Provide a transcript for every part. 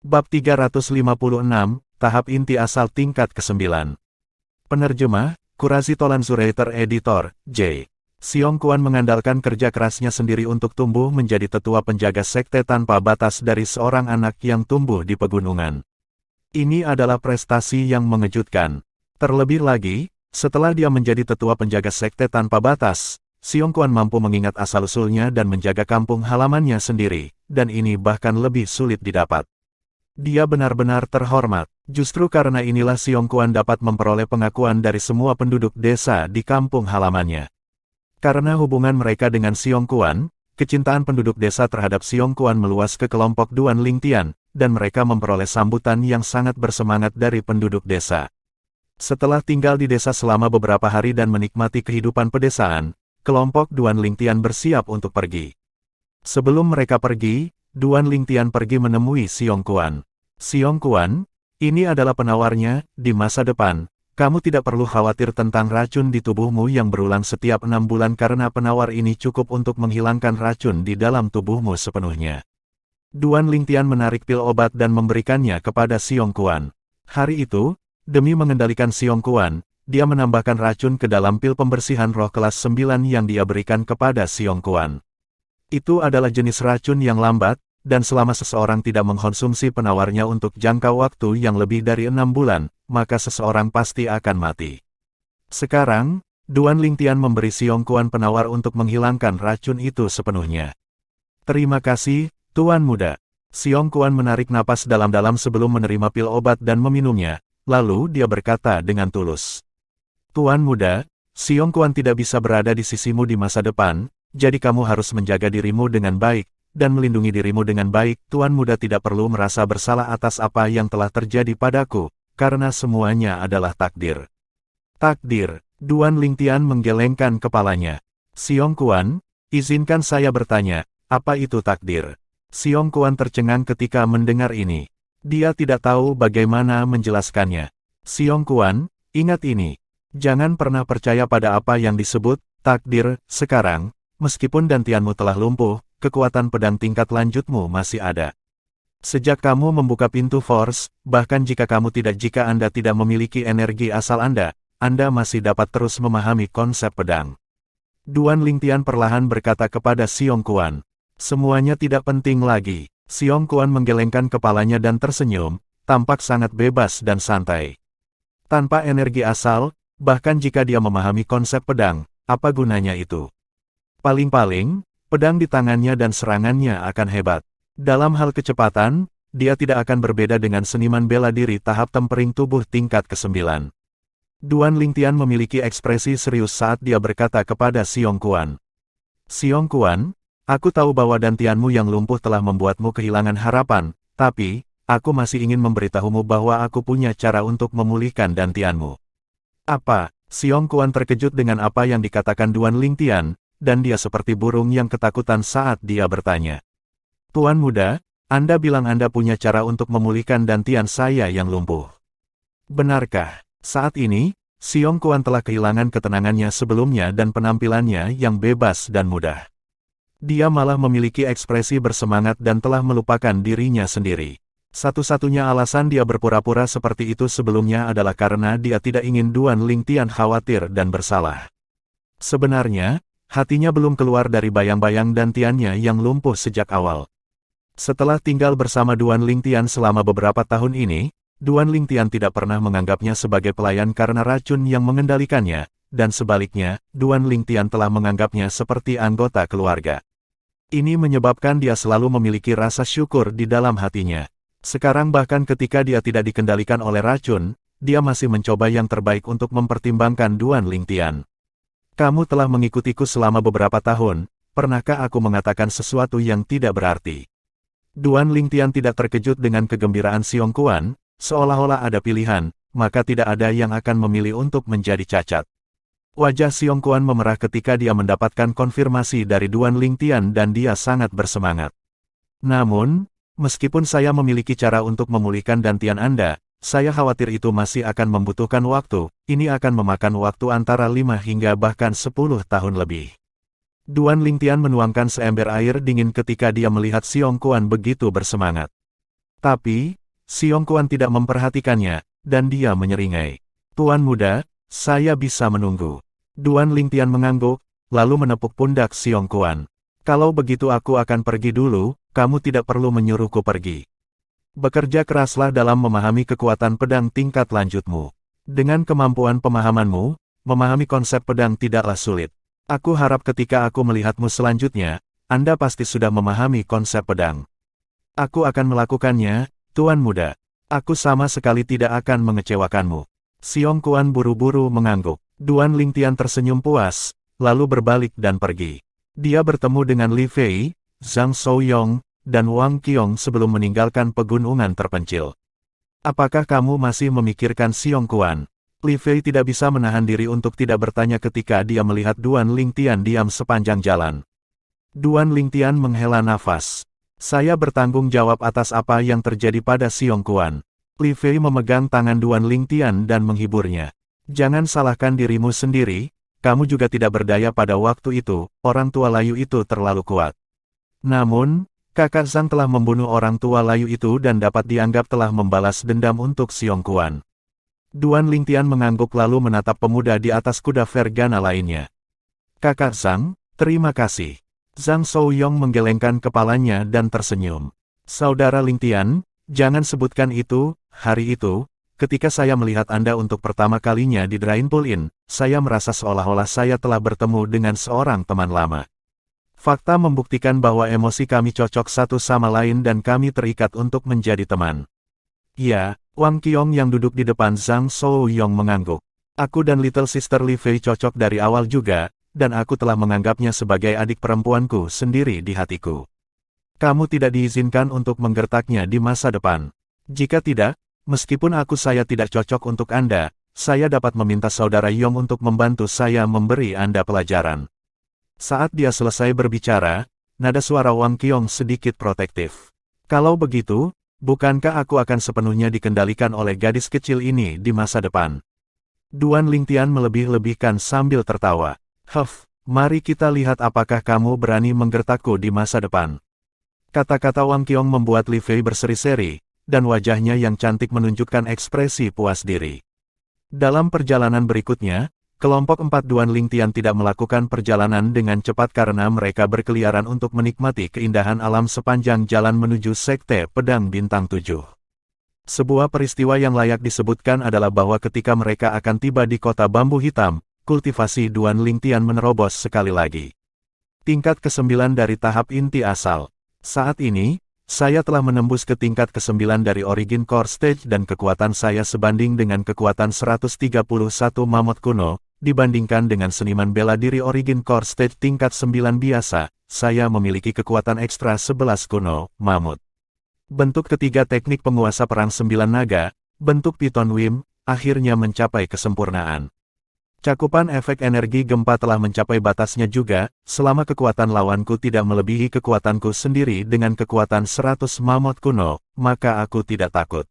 Bab 356, Tahap Inti Asal Tingkat ke-9. Penerjemah, Kurazi Tolan Zuraiter Editor, J. Siong Kuan mengandalkan kerja kerasnya sendiri untuk tumbuh menjadi tetua penjaga sekte tanpa batas dari seorang anak yang tumbuh di pegunungan. Ini adalah prestasi yang mengejutkan. Terlebih lagi, setelah dia menjadi tetua penjaga sekte tanpa batas, Siong Kuan mampu mengingat asal-usulnya dan menjaga kampung halamannya sendiri, dan ini bahkan lebih sulit didapat. Dia benar-benar terhormat. Justru karena inilah Siong Kuan dapat memperoleh pengakuan dari semua penduduk desa di kampung halamannya. Karena hubungan mereka dengan Siong Kuan, kecintaan penduduk desa terhadap Siong Kuan meluas ke kelompok Duan Lingtian, dan mereka memperoleh sambutan yang sangat bersemangat dari penduduk desa. Setelah tinggal di desa selama beberapa hari dan menikmati kehidupan pedesaan, kelompok Duan Lingtian bersiap untuk pergi. Sebelum mereka pergi, Duan Lingtian pergi menemui Siong Kuan. Siong Kuan, ini adalah penawarnya, di masa depan, kamu tidak perlu khawatir tentang racun di tubuhmu yang berulang setiap 6 bulan karena penawar ini cukup untuk menghilangkan racun di dalam tubuhmu sepenuhnya. Duan Lingtian menarik pil obat dan memberikannya kepada Siong Kuan. Hari itu, demi mengendalikan Siong Kuan, dia menambahkan racun ke dalam pil pembersihan roh kelas 9 yang dia berikan kepada Siong Kuan. Itu adalah jenis racun yang lambat, dan selama seseorang tidak mengkonsumsi penawarnya untuk jangka waktu yang lebih dari 6 bulan, maka seseorang pasti akan mati. Sekarang, Duan Lingtian memberi Siong Kuan penawar untuk menghilangkan racun itu sepenuhnya. Terima kasih, Tuan Muda. Siong Kuan menarik napas dalam-dalam sebelum menerima pil obat dan meminumnya, lalu dia berkata dengan tulus. Tuan Muda, Siong Kuan tidak bisa berada di sisimu di masa depan, jadi kamu harus menjaga dirimu dengan baik, dan melindungi dirimu dengan baik. Tuan Muda tidak perlu merasa bersalah atas apa yang telah terjadi padaku, karena semuanya adalah takdir. Takdir, Duan Lingtian menggelengkan kepalanya. Siong Kuan, izinkan saya bertanya, apa itu takdir? Siong Kuan tercengang ketika mendengar ini. Dia tidak tahu bagaimana menjelaskannya. Siong Kuan, ingat ini. Jangan pernah percaya pada apa yang disebut takdir. Sekarang, meskipun dantianmu telah lumpuh, kekuatan pedang tingkat lanjutmu masih ada. Sejak kamu membuka pintu Force, bahkan jika Anda tidak memiliki energi asal Anda masih dapat terus memahami konsep pedang. Duan Lingtian perlahan berkata kepada Siong Kuan. Semuanya tidak penting lagi. Siong Kuan menggelengkan kepalanya dan tersenyum, tampak sangat bebas dan santai. Tanpa energi asal, bahkan jika dia memahami konsep pedang, apa gunanya itu? Paling-paling, pedang di tangannya dan serangannya akan hebat. Dalam hal kecepatan, dia tidak akan berbeda dengan seniman bela diri tahap tempering tubuh tingkat ke-9. Duan Lingtian memiliki ekspresi serius saat dia berkata kepada Siong Kuan. Siong Kuan, aku tahu bahwa dantianmu yang lumpuh telah membuatmu kehilangan harapan, tapi, aku masih ingin memberitahumu bahwa aku punya cara untuk memulihkan dantianmu. Apa? Siong Kuan terkejut dengan apa yang dikatakan Duan Lingtian, dan dia seperti burung yang ketakutan saat dia bertanya. Tuan Muda, Anda bilang Anda punya cara untuk memulihkan dantian saya yang lumpuh. Benarkah? Saat ini, Siong Kuan telah kehilangan ketenangannya sebelumnya dan penampilannya yang bebas dan mudah. Dia malah memiliki ekspresi bersemangat dan telah melupakan dirinya sendiri. Satu-satunya alasan dia berpura-pura seperti itu sebelumnya adalah karena dia tidak ingin Duan Lingtian khawatir dan bersalah. Sebenarnya, hatinya belum keluar dari bayang-bayang dantiannya yang lumpuh sejak awal. Setelah tinggal bersama Duan Lingtian selama beberapa tahun ini, Duan Lingtian tidak pernah menganggapnya sebagai pelayan karena racun yang mengendalikannya, dan sebaliknya, Duan Lingtian telah menganggapnya seperti anggota keluarga. Ini menyebabkan dia selalu memiliki rasa syukur di dalam hatinya. Sekarang bahkan ketika dia tidak dikendalikan oleh racun, dia masih mencoba yang terbaik untuk mempertimbangkan Duan Lingtian. Kamu telah mengikutiku selama beberapa tahun, pernahkah aku mengatakan sesuatu yang tidak berarti? Duan Lingtian tidak terkejut dengan kegembiraan Siong Kuan, seolah-olah ada pilihan, maka tidak ada yang akan memilih untuk menjadi cacat. Wajah Siong Kuan memerah ketika dia mendapatkan konfirmasi dari Duan Lingtian dan dia sangat bersemangat. Namun, meskipun saya memiliki cara untuk memulihkan dantian Anda, saya khawatir itu masih akan membutuhkan waktu, ini akan memakan waktu antara 5 hingga bahkan 10 tahun lebih. Duan Lingtian menuangkan seember air dingin ketika dia melihat Siong Kuan begitu bersemangat. Tapi, Xiong Kuan tidak memperhatikannya, dan dia menyeringai. Tuan muda, saya bisa menunggu. Duan Lingtian mengangguk, lalu menepuk pundak Xiong Kuan. Kalau begitu aku akan pergi dulu, kamu tidak perlu menyuruhku pergi. Bekerja keraslah dalam memahami kekuatan pedang tingkat lanjutmu. Dengan kemampuan pemahamanmu, memahami konsep pedang tidaklah sulit. Aku harap ketika aku melihatmu selanjutnya, Anda pasti sudah memahami konsep pedang. Aku akan melakukannya, Tuan muda. Aku sama sekali tidak akan mengecewakanmu. Xiong Kuan buru-buru mengangguk. Duan Lingtian tersenyum puas, lalu berbalik dan pergi. Dia bertemu dengan Li Fei, Zhang Shouyong, dan Wang Qiong sebelum meninggalkan pegunungan terpencil. Apakah kamu masih memikirkan Xiong Kuan? Li Fei tidak bisa menahan diri untuk tidak bertanya ketika dia melihat Duan Lingtian diam sepanjang jalan. Duan Lingtian menghela nafas. Saya bertanggung jawab atas apa yang terjadi pada Xiong Kuan. Li Fei memegang tangan Duan Lingtian dan menghiburnya. Jangan salahkan dirimu sendiri, kamu juga tidak berdaya pada waktu itu, orang tua layu itu terlalu kuat. Namun, kakak Zhang telah membunuh orang tua layu itu dan dapat dianggap telah membalas dendam untuk Xiong Kuan. Duan Lingtian mengangguk lalu menatap pemuda di atas kuda Vergana lainnya. Kakak Zhang, terima kasih. Zhang Shouyong menggelengkan kepalanya dan tersenyum. Saudara Lingtian, jangan sebutkan itu, hari itu, ketika saya melihat Anda untuk pertama kalinya di Drainpool Inn, saya merasa seolah-olah saya telah bertemu dengan seorang teman lama. Fakta membuktikan bahwa emosi kami cocok satu sama lain dan kami terikat untuk menjadi teman. Ya, Wang Qiong yang duduk di depan Zhang Shouyong mengangguk. Aku dan Little Sister Li Fei cocok dari awal juga, dan aku telah menganggapnya sebagai adik perempuanku sendiri di hatiku. Kamu tidak diizinkan untuk menggertaknya di masa depan. Jika tidak, meskipun saya tidak cocok untuk Anda, saya dapat meminta saudara Yong untuk membantu saya memberi Anda pelajaran. Saat dia selesai berbicara, nada suara Wang Qiong sedikit protektif. Kalau begitu, bukankah aku akan sepenuhnya dikendalikan oleh gadis kecil ini di masa depan? Duan Lingtian melebih-lebihkan sambil tertawa. Mari kita lihat apakah kamu berani menggertakku di masa depan. Kata-kata Wang Qiong membuat Li Fei berseri-seri, dan wajahnya yang cantik menunjukkan ekspresi puas diri. Dalam perjalanan berikutnya, kelompok 4 Duan Lingtian tidak melakukan perjalanan dengan cepat karena mereka berkeliaran untuk menikmati keindahan alam sepanjang jalan menuju Sekte Pedang Bintang 7. Sebuah peristiwa yang layak disebutkan adalah bahwa ketika mereka akan tiba di kota Bambu Hitam, kultivasi Duan Lingtian menerobos sekali lagi. Tingkat ke-9 dari tahap inti asal. Saat ini, saya telah menembus ke tingkat ke-9 dari Origin Core Stage dan kekuatan saya sebanding dengan kekuatan 131 mamut kuno, dibandingkan dengan seniman bela diri Origin Core Stage tingkat 9 biasa, saya memiliki kekuatan ekstra 11 kuno, mamut. Bentuk ketiga teknik penguasa perang 9 naga, bentuk Piton Wim, akhirnya mencapai kesempurnaan. Cakupan efek energi gempa telah mencapai batasnya juga, selama kekuatan lawanku tidak melebihi kekuatanku sendiri dengan kekuatan 100 mamut kuno, maka aku tidak takut.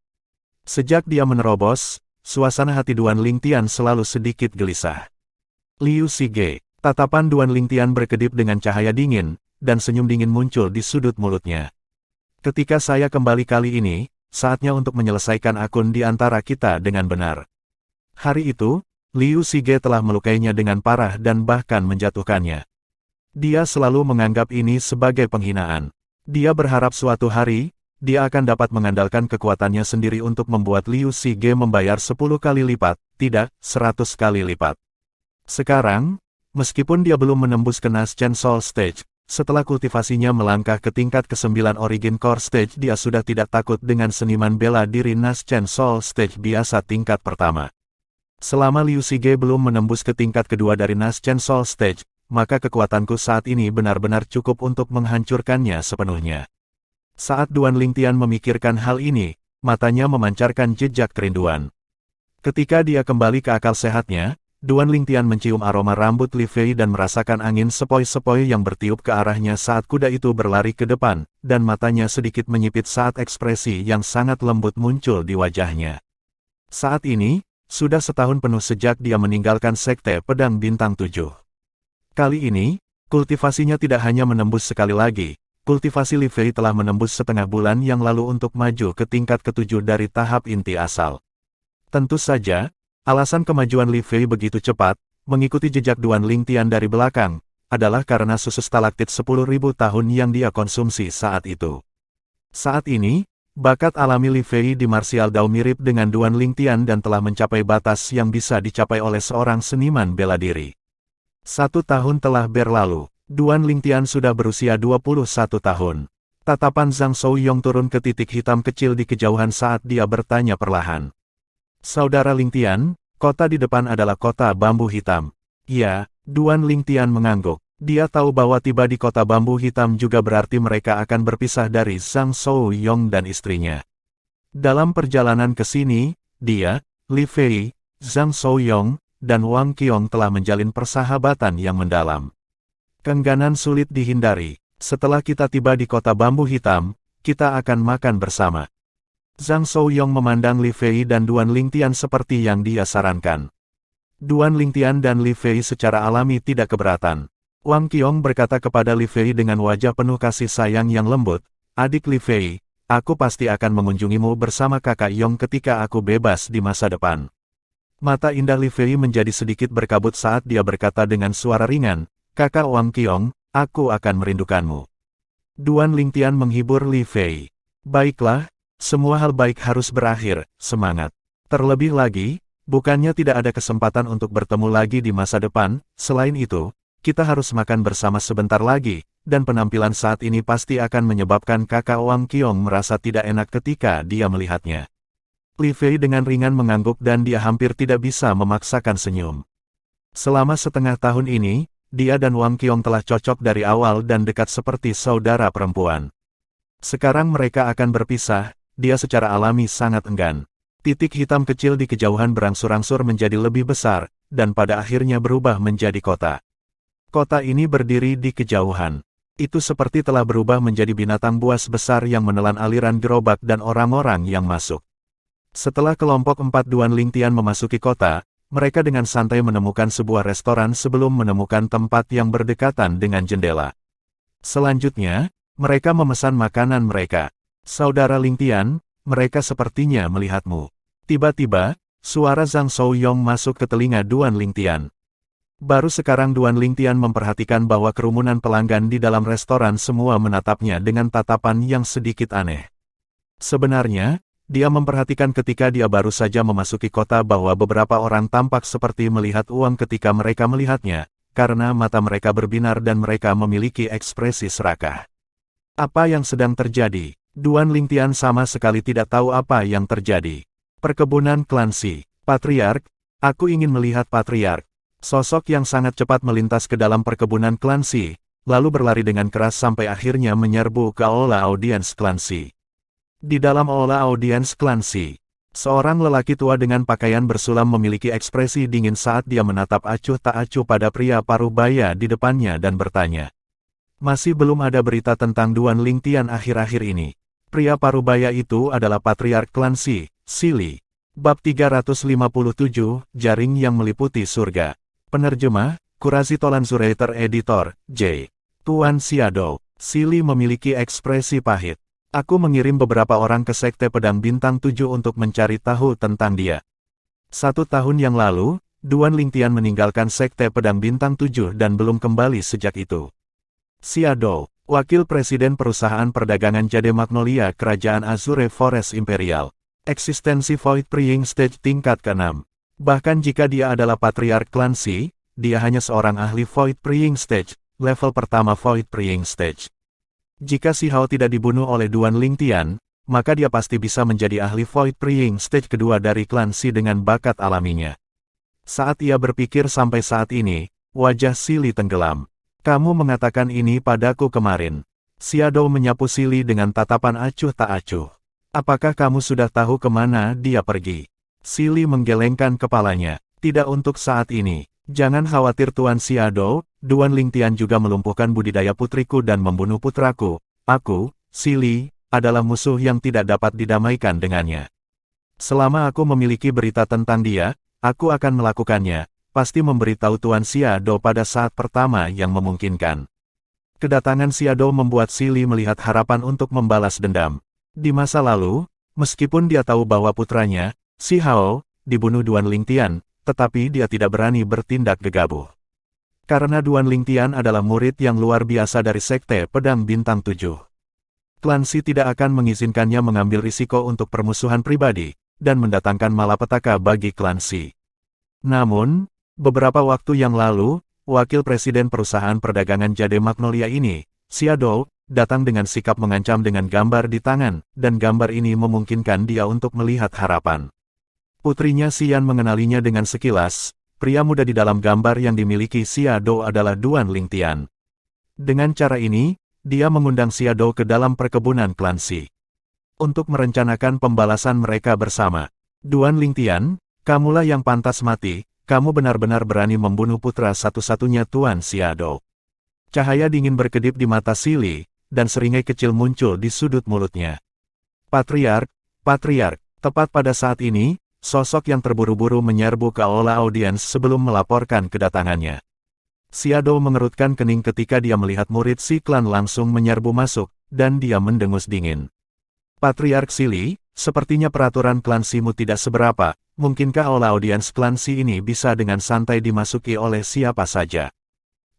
Sejak dia menerobos, suasana hati Duan Lingtian selalu sedikit gelisah. Liu Sige, tatapan Duan Lingtian berkedip dengan cahaya dingin, dan senyum dingin muncul di sudut mulutnya. Ketika saya kembali kali ini, saatnya untuk menyelesaikan akun di antara kita dengan benar. Hari itu, Liu Sige telah melukainya dengan parah dan bahkan menjatuhkannya. Dia selalu menganggap ini sebagai penghinaan. Dia berharap suatu hari, dia akan dapat mengandalkan kekuatannya sendiri untuk membuat Liu Sige membayar 10 kali lipat, tidak 100 kali lipat. Sekarang, meskipun dia belum menembus ke Naschen Soul Stage, setelah kultivasinya melangkah ke tingkat ke-9 Origin Core Stage dia sudah tidak takut dengan seniman bela diri Naschen Soul Stage biasa tingkat pertama. Selama Liu Sige belum menembus ke tingkat kedua dari Naschen Soul Stage, maka kekuatanku saat ini benar-benar cukup untuk menghancurkannya sepenuhnya. Saat Duan Lingtian memikirkan hal ini, matanya memancarkan jejak kerinduan. Ketika dia kembali ke akal sehatnya, Duan Lingtian mencium aroma rambut Li Fei dan merasakan angin sepoi-sepoi yang bertiup ke arahnya saat kuda itu berlari ke depan, dan matanya sedikit menyipit saat ekspresi yang sangat lembut muncul di wajahnya. Saat ini, sudah setahun penuh sejak dia meninggalkan Sekte Pedang Bintang 7. Kali ini, kultivasinya tidak hanya menembus sekali lagi, kultivasi Li Fei telah menembus setengah bulan yang lalu untuk maju ke tingkat ke-7 dari tahap inti asal. Tentu saja, alasan kemajuan Li Fei begitu cepat, mengikuti jejak Duan Lingtian dari belakang, adalah karena susu stalaktit 10.000 tahun yang dia konsumsi saat itu. Saat ini, bakat alami Li Fei di martial Dao mirip dengan Duan Lingtian dan telah mencapai batas yang bisa dicapai oleh seorang seniman bela diri. 1 tahun telah berlalu. Duan Lingtian sudah berusia 21 tahun. Tatapan Zhang Shouyong turun ke titik hitam kecil di kejauhan saat dia bertanya perlahan. Saudara Lingtian, kota di depan adalah kota bambu hitam. Ya, Duan Lingtian mengangguk. Dia tahu bahwa tiba di kota bambu hitam juga berarti mereka akan berpisah dari Zhang Shouyong dan istrinya. Dalam perjalanan ke sini, dia, Li Fei, Zhang Shouyong, dan Wang Qiong telah menjalin persahabatan yang mendalam. Keengganan sulit dihindari. Setelah kita tiba di kota bambu hitam, kita akan makan bersama. Zhang Shouyong memandang Li Fei dan Duan Lingtian seperti yang dia sarankan. Duan Lingtian dan Li Fei secara alami tidak keberatan. Wang Qiong berkata kepada Li Fei dengan wajah penuh kasih sayang yang lembut, "Adik Li Fei, aku pasti akan mengunjungimu bersama kakak Yong ketika aku bebas di masa depan." Mata indah Li Fei menjadi sedikit berkabut saat dia berkata dengan suara ringan, "Kakak Wang Qiong, aku akan merindukanmu." Duan Lingtian menghibur Li Fei. "Baiklah, semua hal baik harus berakhir, semangat. Terlebih lagi, bukannya tidak ada kesempatan untuk bertemu lagi di masa depan, selain itu, kita harus makan bersama sebentar lagi, dan penampilan saat ini pasti akan menyebabkan kakak Wang Qiong merasa tidak enak ketika dia melihatnya." Li Fei dengan ringan mengangguk dan dia hampir tidak bisa memaksakan senyum. Selama setengah tahun ini, dia dan Wang Qiong telah cocok dari awal dan dekat seperti saudara perempuan. Sekarang mereka akan berpisah, dia secara alami sangat enggan. Titik hitam kecil di kejauhan berangsur-angsur menjadi lebih besar, dan pada akhirnya berubah menjadi kota. Kota ini berdiri di kejauhan. Itu seperti telah berubah menjadi binatang buas besar yang menelan aliran gerobak dan orang-orang yang masuk. Setelah kelompok 4 Duan Lingtian memasuki kota, mereka dengan santai menemukan sebuah restoran sebelum menemukan tempat yang berdekatan dengan jendela. Selanjutnya, mereka memesan makanan mereka. "Saudara Lingtian, mereka sepertinya melihatmu." Tiba-tiba, suara Zhang Shouyong masuk ke telinga Duan Lingtian. Baru sekarang Duan Lingtian memperhatikan bahwa kerumunan pelanggan di dalam restoran semua menatapnya dengan tatapan yang sedikit aneh. Sebenarnya, dia memperhatikan ketika dia baru saja memasuki kota bahwa beberapa orang tampak seperti melihat uang ketika mereka melihatnya, karena mata mereka berbinar dan mereka memiliki ekspresi serakah. Apa yang sedang terjadi? Duan Lingtian sama sekali tidak tahu apa yang terjadi. Perkebunan Clancy. Patriark, aku ingin melihat Patriark. Sosok yang sangat cepat melintas ke dalam perkebunan Clancy, lalu berlari dengan keras sampai akhirnya menyerbu ke aula audiens Clancy. Di dalam aula audiens Clancy, seorang lelaki tua dengan pakaian bersulam memiliki ekspresi dingin saat dia menatap acuh tak acuh pada pria paruh baya di depannya dan bertanya. Masih belum ada berita tentang Duan Lingtian akhir-akhir ini. Pria paruh baya itu adalah Patriark Clancy, Sili. Bab 357, Jaring yang Meliputi Surga. Penerjemah, Kurazi Tolanzurator Editor, J. Tuan Xiaodou. Sili memiliki ekspresi pahit. Aku mengirim beberapa orang ke Sekte Pedang Bintang 7 untuk mencari tahu tentang dia. 1 tahun yang lalu, Duan Lingtian meninggalkan Sekte Pedang Bintang 7 dan belum kembali sejak itu. Xiaodou, Wakil Presiden Perusahaan Perdagangan Jade Magnolia Kerajaan Azure Forest Imperial. Eksistensi Void Praying Stage tingkat ke-6. Bahkan jika dia adalah Patriark Clancy, dia hanya seorang ahli Void Praying Stage, level pertama Void Praying Stage. Jika Si Hao tidak dibunuh oleh Duan Lingtian, maka dia pasti bisa menjadi ahli Void Praying Stage kedua dari Clancy dengan bakat alaminya. Saat ia berpikir sampai saat ini, wajah Sili tenggelam. "Kamu mengatakan ini padaku kemarin." Xiaodou menyapu Sili dengan tatapan acuh tak acuh. "Apakah kamu sudah tahu kemana dia pergi?" Sili menggelengkan kepalanya. "Tidak untuk saat ini. Jangan khawatir Tuan Xiaodou, Duan Lingtian juga melumpuhkan budidaya putriku dan membunuh putraku. Aku, Sili, adalah musuh yang tidak dapat didamaikan dengannya. Selama aku memiliki berita tentang dia, aku akan melakukannya, pasti memberitahu Tuan Xiaodou pada saat pertama yang memungkinkan." Kedatangan Xiado membuat Si Li melihat harapan untuk membalas dendam. Di masa lalu, meskipun dia tahu bahwa putranya, Si Hao, dibunuh Duan Lingtian, tetapi dia tidak berani bertindak gegabah. Karena Duan Lingtian adalah murid yang luar biasa dari Sekte Pedang Bintang 7. Klan Si tidak akan mengizinkannya mengambil risiko untuk permusuhan pribadi, dan mendatangkan malapetaka bagi klan Si. Namun, beberapa waktu yang lalu, wakil presiden perusahaan perdagangan Jade Magnolia ini, Xiado, datang dengan sikap mengancam dengan gambar di tangan, dan gambar ini memungkinkan dia untuk melihat harapan. Putrinya Xian mengenalinya dengan sekilas, pria muda di dalam gambar yang dimiliki Xiado adalah Duan Lingtian. Dengan cara ini, dia mengundang Xiado ke dalam perkebunan klan Si. Untuk merencanakan pembalasan mereka bersama. Duan Lingtian, kamulah yang pantas mati, kamu benar-benar berani membunuh putra satu-satunya Tuan Xiado. Cahaya dingin berkedip di mata Si Li, dan seringai kecil muncul di sudut mulutnya. Patriark, Patriark, tepat pada saat ini, sosok yang terburu-buru menyerbu ke aula audiens sebelum melaporkan kedatangannya. Xiado mengerutkan kening ketika dia melihat murid Si klan langsung menyerbu masuk, dan dia mendengus dingin. Patriark Si Li, sepertinya peraturan klan Simu tidak seberapa, mungkinkah aula audiens klan Si ini bisa dengan santai dimasuki oleh siapa saja?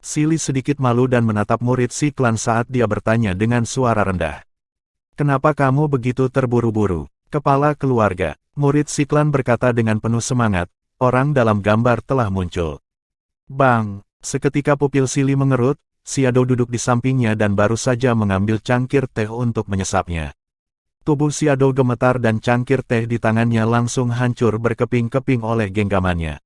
Si Li sedikit malu dan menatap murid Si klan saat dia bertanya dengan suara rendah. Kenapa kamu begitu terburu-buru? Kepala keluarga, murid Si klan berkata dengan penuh semangat, orang dalam gambar telah muncul. Bang, seketika pupil Si Li mengerut, Xiado duduk di sampingnya dan baru saja mengambil cangkir teh untuk menyesapnya. Tubuh Xiado gemetar dan cangkir teh di tangannya langsung hancur berkeping-keping oleh genggamannya.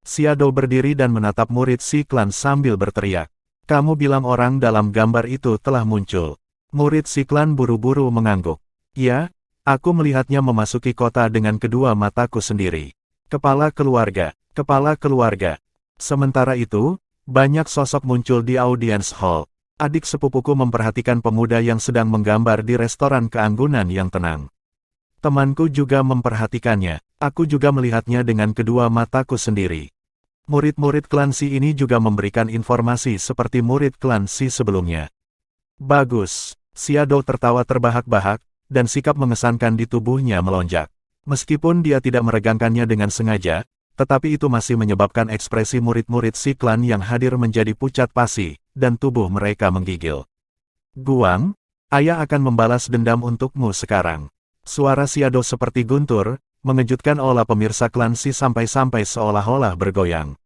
Xiado berdiri dan menatap murid Si klan sambil berteriak. Kamu bilang orang dalam gambar itu telah muncul. Murid Si klan buru-buru mengangguk. Ya, aku melihatnya memasuki kota dengan kedua mataku sendiri. Kepala keluarga, kepala keluarga. Sementara itu, banyak sosok muncul di audience hall. Adik sepupuku memperhatikan pemuda yang sedang menggambar di restoran keanggunan yang tenang. Temanku juga memperhatikannya, aku juga melihatnya dengan kedua mataku sendiri. Murid-murid klan Si ini juga memberikan informasi seperti murid klan Si sebelumnya. Bagus, Xiado tertawa terbahak-bahak, dan sikap mengesankan di tubuhnya melonjak. Meskipun dia tidak meregangkannya dengan sengaja, tetapi itu masih menyebabkan ekspresi murid-murid Si klan yang hadir menjadi pucat pasi, dan tubuh mereka menggigil. Guang, ayah akan membalas dendam untukmu sekarang. Suara Xiado seperti guntur, mengejutkan olah pemirsa klan Si sampai-sampai seolah-olah bergoyang.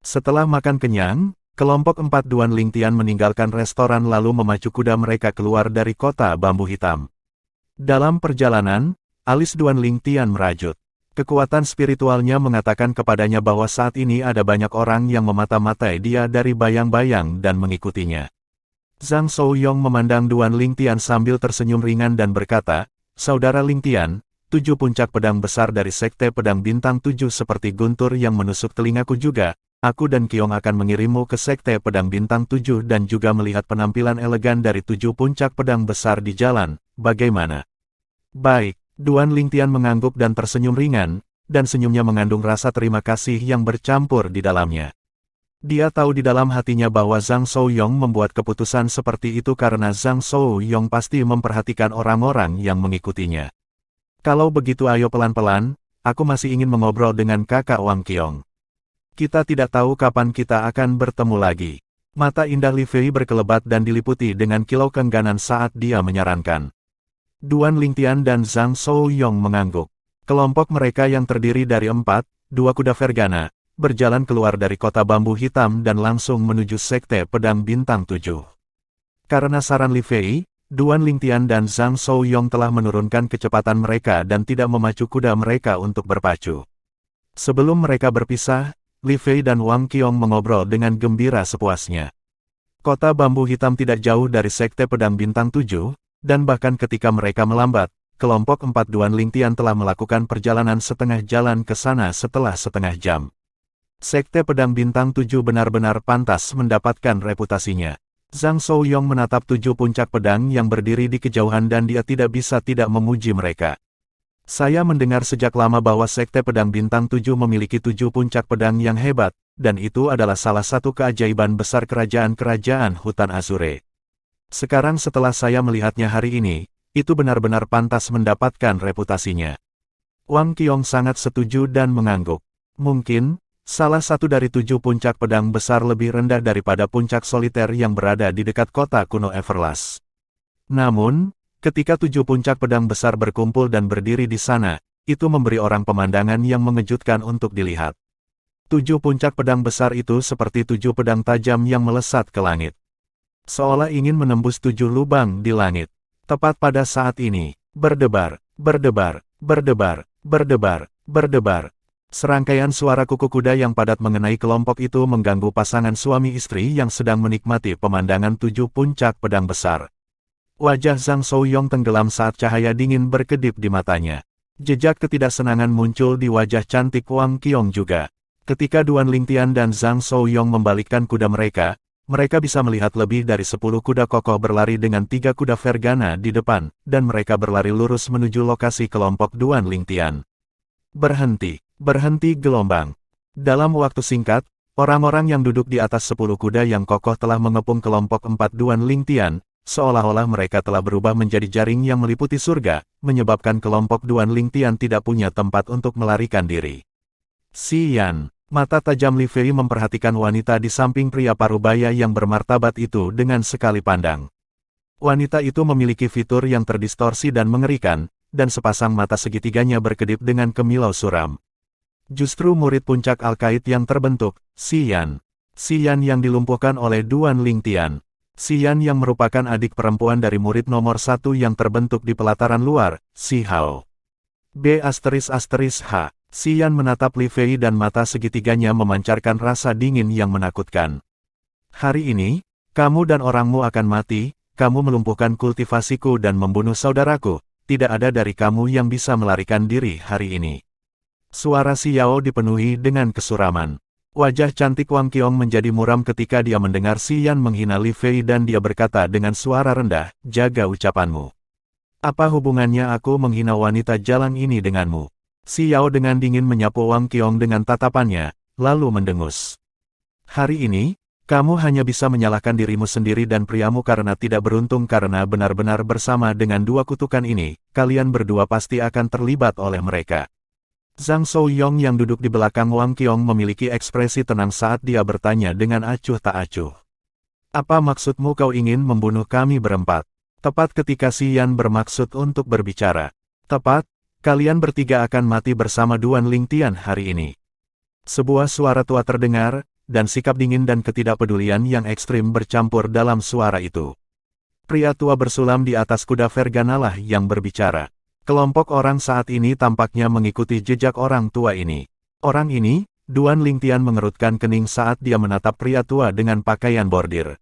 Setelah makan kenyang, kelompok 4 Duan Lingtian meninggalkan restoran lalu memacu kuda mereka keluar dari kota bambu hitam. Dalam perjalanan, alis Duan Lingtian merajut. Kekuatan spiritualnya mengatakan kepadanya bahwa saat ini ada banyak orang yang memata-matai dia dari bayang-bayang dan mengikutinya. Zhang Shouyong memandang Duan Lingtian sambil tersenyum ringan dan berkata, Saudara Lingtian, 7 puncak pedang besar dari Sekte Pedang Bintang 7 seperti guntur yang menusuk telingaku juga, aku dan Qiong akan mengirimmu ke Sekte Pedang Bintang 7 dan juga melihat penampilan elegan dari 7 puncak pedang besar di jalan, bagaimana? Baik. Duan Lingtian mengangguk dan tersenyum ringan, dan senyumnya mengandung rasa terima kasih yang bercampur di dalamnya. Dia tahu di dalam hatinya bahwa Zhang Shouyong membuat keputusan seperti itu karena Zhang Shouyong pasti memperhatikan orang-orang yang mengikutinya. Kalau begitu ayo pelan-pelan, aku masih ingin mengobrol dengan kakak Wang Qiong. Kita tidak tahu kapan kita akan bertemu lagi. Mata indah Li Fei berkelebat dan diliputi dengan kilau keengganan saat dia menyarankan. Duan Lingtian dan Zhang Shouyong mengangguk. Kelompok mereka yang terdiri dari 2 kuda Vergana, berjalan keluar dari kota bambu hitam dan langsung menuju Sekte Pedang Bintang 7. Karena saran Li Fei, Duan Lingtian dan Zhang Shouyong telah menurunkan kecepatan mereka dan tidak memacu kuda mereka untuk berpacu. Sebelum mereka berpisah, Li Fei dan Wang Qiong mengobrol dengan gembira sepuasnya. Kota bambu hitam tidak jauh dari Sekte Pedang Bintang 7, dan bahkan ketika mereka melambat, kelompok 4 Duan Lingtian telah melakukan perjalanan setengah jalan ke sana setelah setengah jam. Sekte Pedang Bintang 7 benar-benar pantas mendapatkan reputasinya. Zhang Shouyong menatap 7 puncak pedang yang berdiri di kejauhan dan dia tidak bisa tidak memuji mereka. Saya mendengar sejak lama bahwa Sekte Pedang Bintang 7 memiliki 7 puncak pedang yang hebat, dan itu adalah salah satu keajaiban besar kerajaan-kerajaan hutan Azure. Sekarang setelah saya melihatnya hari ini, itu benar-benar pantas mendapatkan reputasinya. Wang Qiong sangat setuju dan mengangguk. Mungkin, salah satu dari 7 puncak pedang besar lebih rendah daripada puncak soliter yang berada di dekat kota kuno Everlast. Namun, ketika 7 puncak pedang besar berkumpul dan berdiri di sana, itu memberi orang pemandangan yang mengejutkan untuk dilihat. 7 puncak pedang besar itu seperti 7 pedang tajam yang melesat ke langit. Seolah ingin menembus 7 lubang di langit. Tepat pada saat ini, berdebar, berdebar, berdebar, berdebar, berdebar. Serangkaian suara kuku kuda yang padat mengenai kelompok itu mengganggu pasangan suami istri yang sedang menikmati pemandangan 7 puncak pedang besar. Wajah Zhang Shouyong tenggelam saat cahaya dingin berkedip di matanya. Jejak ketidaksenangan muncul di wajah cantik Wang Qiong juga. Ketika Duan Lingtian dan Zhang Shouyong membalikkan kuda mereka bisa melihat lebih dari 10 kuda kokoh berlari dengan 3 kuda Vergana di depan, dan mereka berlari lurus menuju lokasi kelompok Duan Lingtian. Berhenti, berhenti gelombang. Dalam waktu singkat, orang-orang yang duduk di atas 10 kuda yang kokoh telah mengepung kelompok 4 Duan Lingtian, seolah-olah mereka telah berubah menjadi jaring yang meliputi surga, menyebabkan kelompok Duan Lingtian tidak punya tempat untuk melarikan diri. Si Yan. Mata tajam Li Fei memperhatikan wanita di samping pria parubaya yang bermartabat itu dengan sekali pandang. Wanita itu memiliki fitur yang terdistorsi dan mengerikan, dan sepasang mata segitiganya berkedip dengan kemilau suram. Justru murid puncak Al-Qaid yang terbentuk, Si Yan. Si Yan yang dilumpuhkan oleh Duan Lingtian. Si Yan yang merupakan adik perempuan dari murid nomor 1 yang terbentuk di pelataran luar, Si Hao. B***H. Si Yan menatap Li Fei dan mata segitiganya memancarkan rasa dingin yang menakutkan. Hari ini, kamu dan orangmu akan mati, kamu melumpuhkan kultivasiku dan membunuh saudaraku, tidak ada dari kamu yang bisa melarikan diri hari ini. Suara Si Yao dipenuhi dengan kesuraman. Wajah cantik Wang Qiong menjadi muram ketika dia mendengar Si Yan menghina Li Fei dan dia berkata dengan suara rendah, jaga ucapanmu. Apa hubungannya aku menghina wanita jalan ini denganmu? Si Yao dengan dingin menyapu Wang Qiong dengan tatapannya, lalu mendengus. Hari ini, kamu hanya bisa menyalahkan dirimu sendiri dan priamu karena tidak beruntung karena benar-benar bersama dengan 2 kutukan ini, kalian berdua pasti akan terlibat oleh mereka. Zhang Shouyong yang duduk di belakang Wang Qiong memiliki ekspresi tenang saat dia bertanya dengan acuh tak acuh. Apa maksudmu kau ingin membunuh kami berempat? Tepat ketika Si Yan bermaksud untuk berbicara. Tepat. Kalian bertiga akan mati bersama Duan Lingtian hari ini. Sebuah suara tua terdengar, dan sikap dingin dan ketidakpedulian yang ekstrim bercampur dalam suara itu. Pria tua bersulam di atas kuda Vergana lah yang berbicara. Kelompok orang saat ini tampaknya mengikuti jejak orang tua ini. Orang ini, Duan Lingtian mengerutkan kening saat dia menatap pria tua dengan pakaian bordir.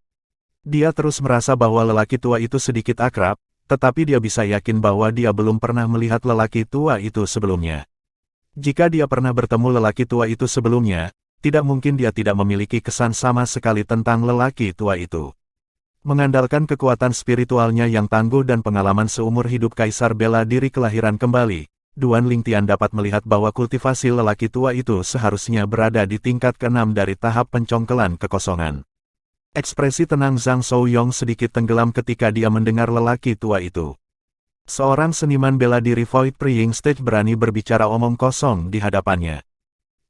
Dia terus merasa bahwa lelaki tua itu sedikit akrab, tetapi dia bisa yakin bahwa dia belum pernah melihat lelaki tua itu sebelumnya. Jika dia pernah bertemu lelaki tua itu sebelumnya, tidak mungkin dia tidak memiliki kesan sama sekali tentang lelaki tua itu. Mengandalkan kekuatan spiritualnya yang tangguh dan pengalaman seumur hidup Kaisar bela diri kelahiran kembali, Duan Lingtian dapat melihat bahwa kultivasi lelaki tua itu seharusnya berada di tingkat ke-6 dari tahap pencongkelan kekosongan. Ekspresi tenang Zhang Shouyong sedikit tenggelam ketika dia mendengar lelaki tua itu. Seorang seniman bela diri Void Praying Stage berani berbicara omong kosong di hadapannya.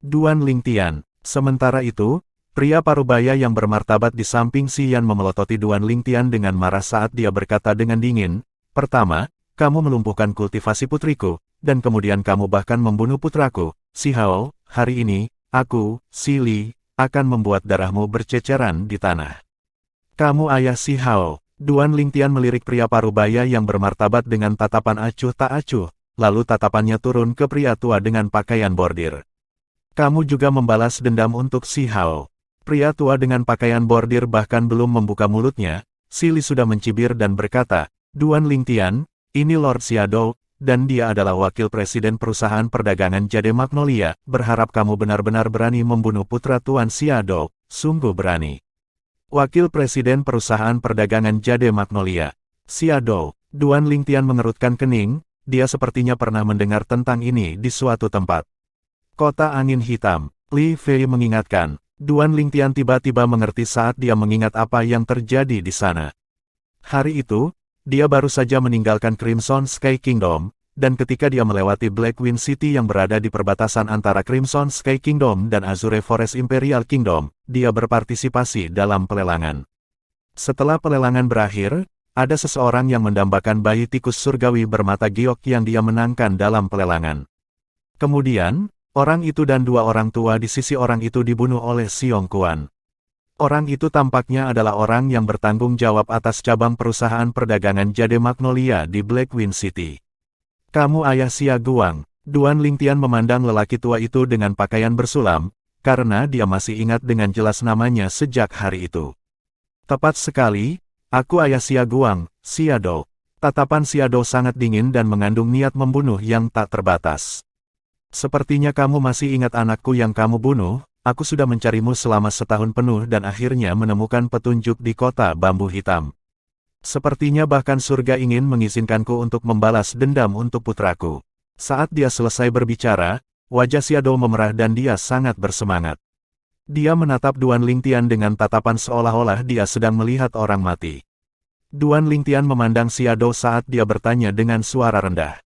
Duan Lingtian. Sementara itu, pria parubaya yang bermartabat di samping Si Yan memelototi Duan Lingtian dengan marah saat dia berkata dengan dingin, pertama, kamu melumpuhkan kultivasi putriku, dan kemudian kamu bahkan membunuh putraku, Si Hao. Hari ini, aku, Si Li, akan membuat darahmu berceceran di tanah. Kamu ayah Si Hao. Duan Lingtian melirik pria parubaya yang bermartabat dengan tatapan acuh tak acuh, lalu tatapannya turun ke pria tua dengan pakaian bordir. Kamu juga membalas dendam untuk Si Hao. Pria tua dengan pakaian bordir bahkan belum membuka mulutnya, Si Li sudah mencibir dan berkata, Duan Lingtian, ini Lord Xiaodou, dan dia adalah wakil presiden perusahaan perdagangan Jade Magnolia, berharap kamu benar-benar berani membunuh putra Tuan Xiaodou, sungguh berani. Wakil presiden perusahaan perdagangan Jade Magnolia. Xiaodou. Duan Lingtian mengerutkan kening, dia sepertinya pernah mendengar tentang ini di suatu tempat. Kota Angin Hitam, Li Fei mengingatkan. Duan Lingtian tiba-tiba mengerti saat dia mengingat apa yang terjadi di sana. Hari itu, dia baru saja meninggalkan Crimson Sky Kingdom, dan ketika dia melewati Blackwind City yang berada di perbatasan antara Crimson Sky Kingdom dan Azure Forest Imperial Kingdom, dia berpartisipasi dalam pelelangan. Setelah pelelangan berakhir, ada seseorang yang mendambakan bayi tikus surgawi bermata giok yang dia menangkan dalam pelelangan. Kemudian, orang itu dan dua orang tua di sisi orang itu dibunuh oleh Xiong Quan. Orang itu tampaknya adalah orang yang bertanggung jawab atas cabang perusahaan perdagangan Jade Magnolia di Blackwind City. Kamu ayah Xia Guang. Duan Lingtian memandang lelaki tua itu dengan pakaian bersulam, karena dia masih ingat dengan jelas namanya sejak hari itu. Tepat sekali, aku ayah Xia Guang, Xia Dou. Tatapan Xia Dou sangat dingin dan mengandung niat membunuh yang tak terbatas. Sepertinya kamu masih ingat anakku yang kamu bunuh, aku sudah mencarimu selama setahun penuh dan akhirnya menemukan petunjuk di kota bambu hitam. Sepertinya bahkan surga ingin mengizinkanku untuk membalas dendam untuk putraku. Saat dia selesai berbicara, wajah Xia Dou memerah dan dia sangat bersemangat. Dia menatap Duan Lingtian dengan tatapan seolah-olah dia sedang melihat orang mati. Duan Lingtian memandang Xia Dou saat dia bertanya dengan suara rendah.